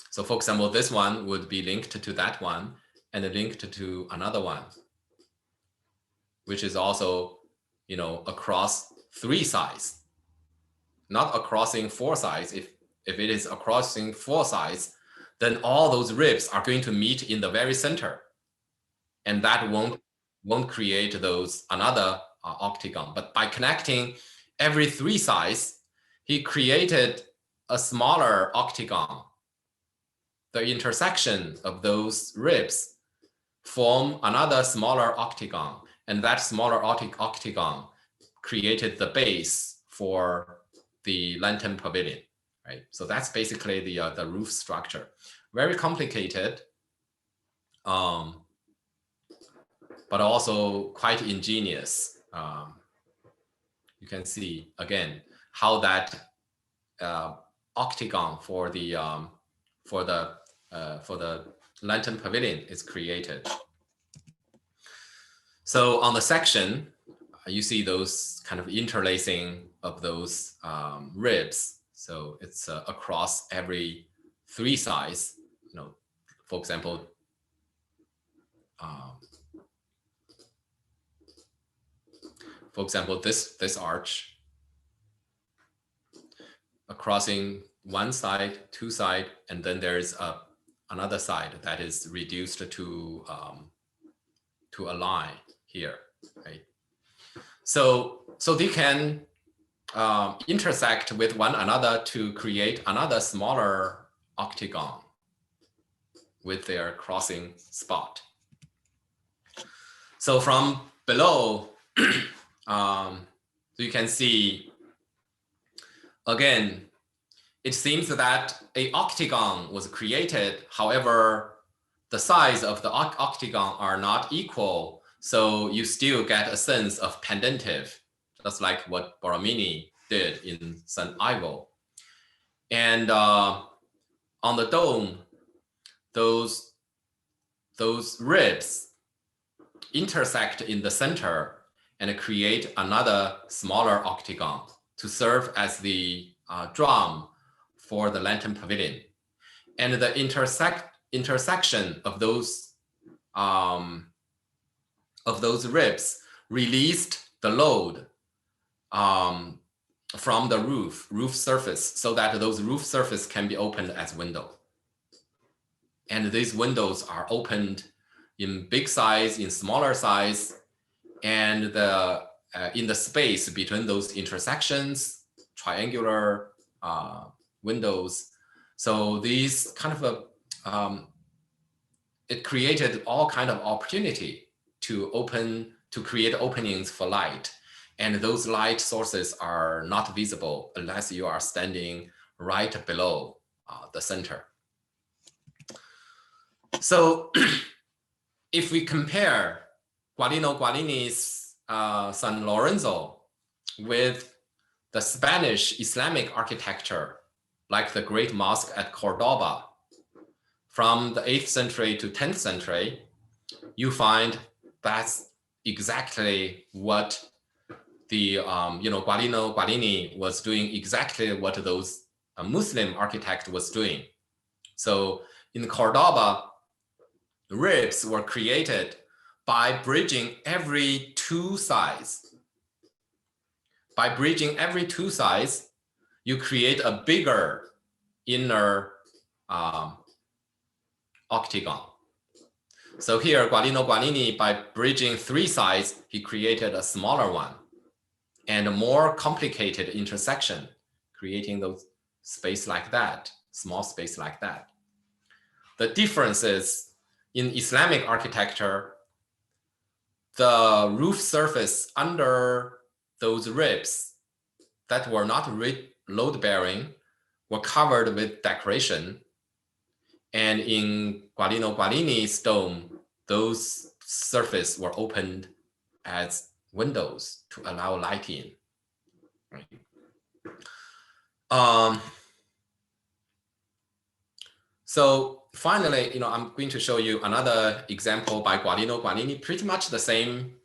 Speaker 1: So for example, this one would be linked to that one and linked to another one, which is also, you know, across 3 sides, not acrossing 4 sides. If it is acrossing 4 sides, then all those ribs are going to meet in the very center, and that won't create those another octagon. But by connecting every 3 sides, he created a smaller octagon. The intersection of those ribs form another smaller octagon, and that smaller octagon created the base for the lantern pavilion, right? So that's basically the roof structure. Very complicated, but also quite ingenious. You can see again how that octagon for the lantern pavilion is created. So on the section, you see those kind of interlacing of those ribs. So it's across every 3 sides. You know, for example, this arch crossing one side, two side, and then there's another side that is reduced to a line here, right? So they can intersect with one another to create another smaller octagon with their crossing spot. So from below, you can see, again, it seems that an octagon was created. However, the size of the octagon are not equal. So you still get a sense of pendentive, just like what Boromini did in Santiago. And on the dome, those ribs intersect in the center and create another smaller octagon to serve as the drum for the lantern pavilion. And the intersection of those ribs released the load from the roof surface, so that those roof surface can be opened as window. And these windows are opened in big size, in smaller size, and in the space between those intersections, triangular windows. So these kind of it created all kind of opportunity to create openings for light. And those light sources are not visible unless you are standing right below the center. So if we compare Guarini's San Lorenzo with the Spanish Islamic architecture, like the Great Mosque at Cordoba, from the 8th century to 10th century, you find that's exactly what the Guarini was doing, exactly what those Muslim architect was doing. So in Cordoba, ribs were created by bridging every two sides. By bridging every two sides, you create a bigger inner octagon. So here, Guarini, by bridging three sides, he created a smaller one and a more complicated intersection, creating those space like that, small space like that. The difference is in Islamic architecture, the roof surface under those ribs that were not load-bearing were covered with decoration. And in Guarini's dome, those surfaces were opened as windows to allow light in. Right? So finally, I'm going to show you another example by Guarini, pretty much the same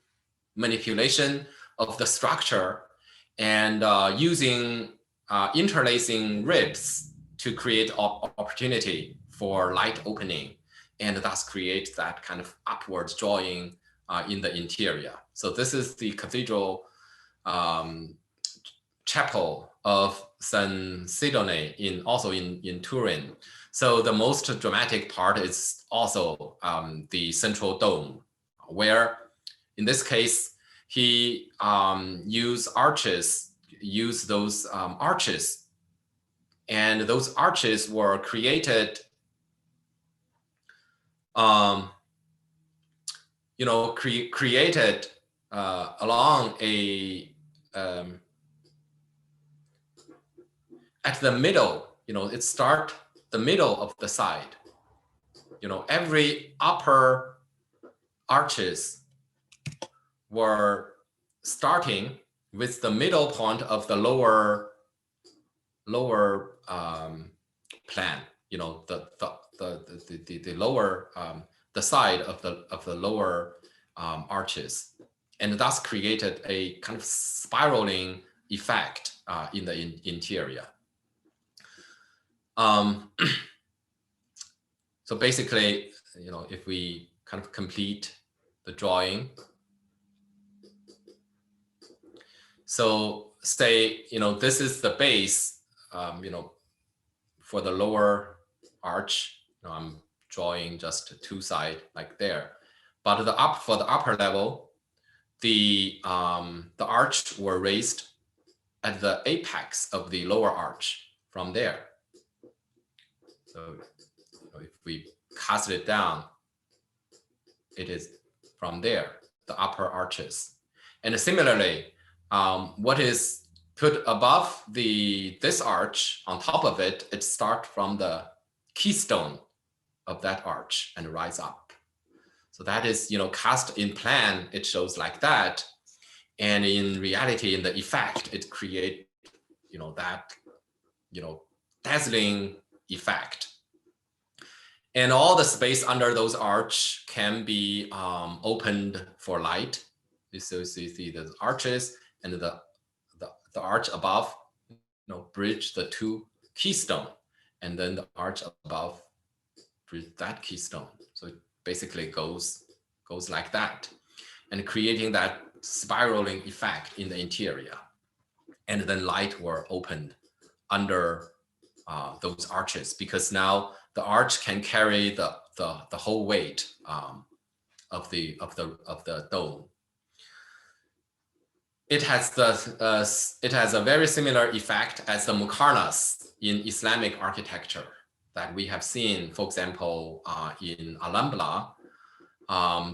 Speaker 1: manipulation of the structure and using interlacing ribs to create opportunity for light opening and thus create that kind of upward drawing in the interior. So this is the cathedral chapel of San Sidone also in Turin. So the most dramatic part is also the central dome, where in this case, he used those arches, and those arches were created created along at the middle, it start the middle of the side. Every upper arches were starting with the middle point of the lower plan. The lower the side of the lower arches, and thus created a kind of spiraling effect in the interior. So basically, if we kind of complete the drawing, so say, this is the base for the lower arch, I'm drawing just two sides like there. But for the upper level, the arch were raised at the apex of the lower arch from there. So if we cast it down, it is from there, the upper arches. And similarly, what is put above this arch, on top of it, it starts from the keystone of that arch and rise up. So that is, cast in plan, it shows like that. And in reality, in the effect, it creates, that, dazzling effect. And all the space under those arch can be opened for light. So you see the arches and the arch above, bridge the two keystone, and then the arch above bridge that keystone. So it basically goes like that, and creating that spiraling effect in the interior. And then light were opened under those arches, because now the arch can carry the whole weight of the dome. It has a very similar effect as the muqarnas in Islamic architecture that we have seen, for example, in Alhambra.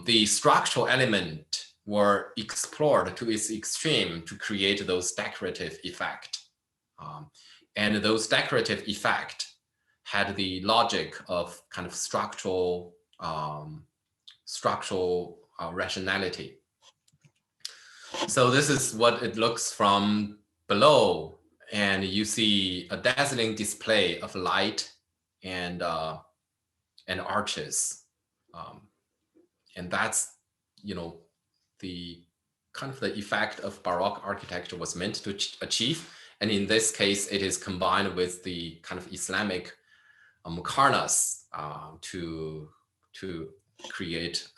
Speaker 1: The structural element were explored to its extreme to create those decorative effect. And those decorative effect had the logic of kind of structural rationality. So this is what it looks from below, and you see a dazzling display of light and arches, and that's the kind of the effect of Baroque architecture was meant to achieve. And in this case, it is combined with the kind of Islamic muqarnas to create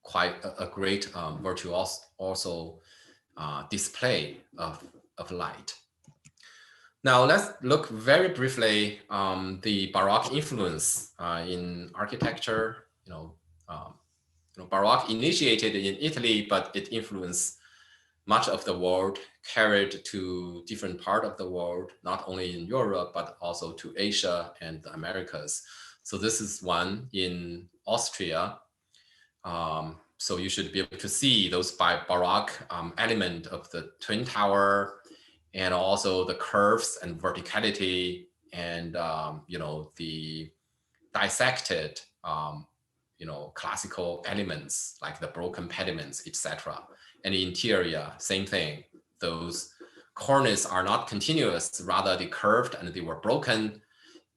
Speaker 1: quite a great virtuoso display of light. Now let's look very briefly the Baroque influence in architecture. Baroque initiated in Italy, but it influenced much of the world, carried to different parts of the world, not only in Europe, but also to Asia and the Americas. So this is one in Austria. So you should be able to see those Baroque element of the Twin Tower, and also the curves and verticality, and the dissected classical elements like the broken pediments, etc. And the interior, same thing. Those cornices are not continuous, rather they curved and they were broken,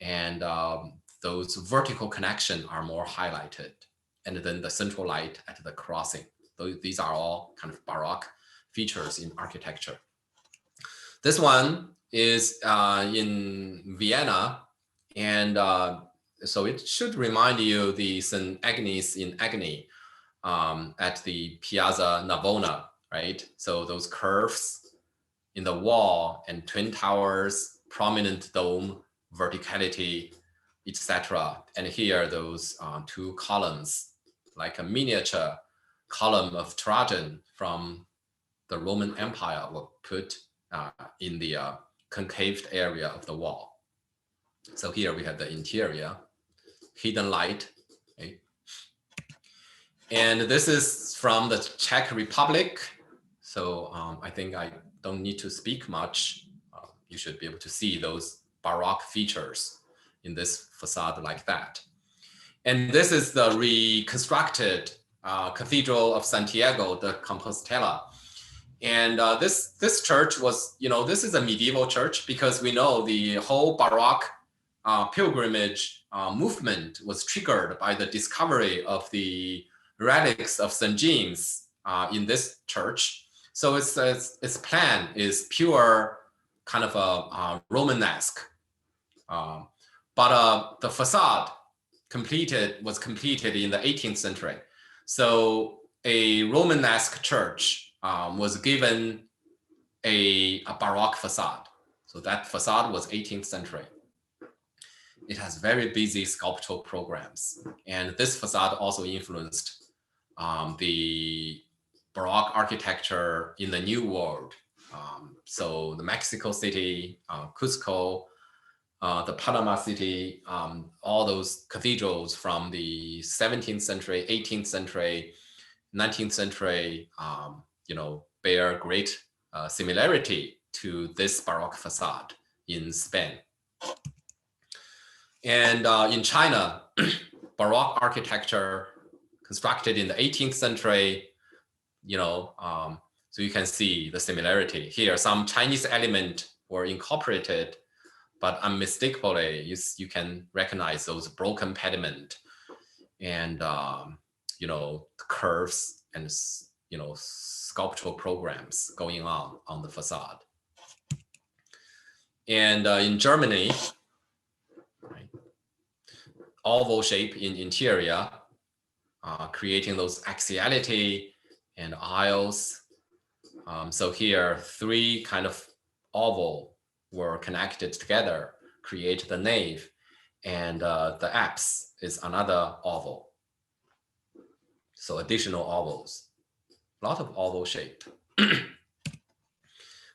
Speaker 1: and those vertical connections are more highlighted. And then the central light at the crossing. These are all kind of Baroque features in architecture. This one is in Vienna, and so it should remind you the St. Agnes in Agni at the Piazza Navona, right? So those curves in the wall and twin towers, prominent dome, verticality, etc. And here those two columns, like a miniature column of Trajan from the Roman Empire, were put in the concaved area of the wall. So here we have the interior, hidden light, okay? And this is from the Czech Republic. So I think I don't need to speak much. You should be able to see those Baroque features in this facade like that. And this is the reconstructed Cathedral of Santiago de Compostela. And this church was, this is a medieval church, because we know the whole Baroque pilgrimage movement was triggered by the discovery of the relics of St. James in this church. So its plan is pure kind of a Romanesque. But the facade was completed in the 18th century. So a Romanesque church was given a Baroque facade. So that facade was 18th century. It has very busy sculptural programs. And this facade also influenced the Baroque architecture in the New World. So the Mexico City, Cusco, the Panama City, all those cathedrals from the 17th century, 18th century, 19th century, bear great similarity to this Baroque facade in Spain. And in China, Baroque architecture constructed in the 18th century, so you can see the similarity here. Some Chinese element were incorporated, but unmistakably, you can recognize those broken pediment and curves and sculptural programs going on the facade. And in Germany, right, oval shape in interior, creating those axiality and aisles. So here, 3 kind of oval were connected together, create the nave, and the apse is another oval. So additional ovals, a lot of oval shape.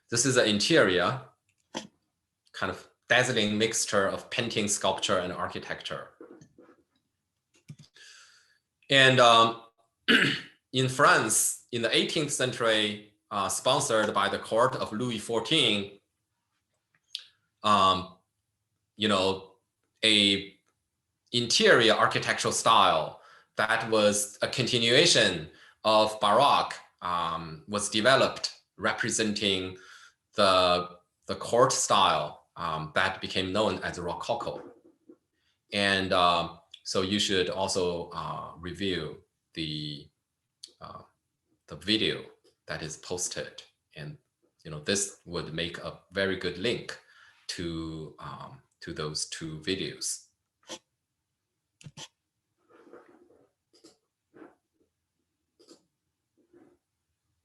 Speaker 1: This is the interior, kind of dazzling mixture of painting, sculpture, and architecture. And in France, in the 18th century, sponsored by the court of Louis XIV, a interior architectural style that was a continuation of Baroque was developed, representing the court style that became known as Rococo. And so you should also review the video that is posted, and this would make a very good link to those 2 videos.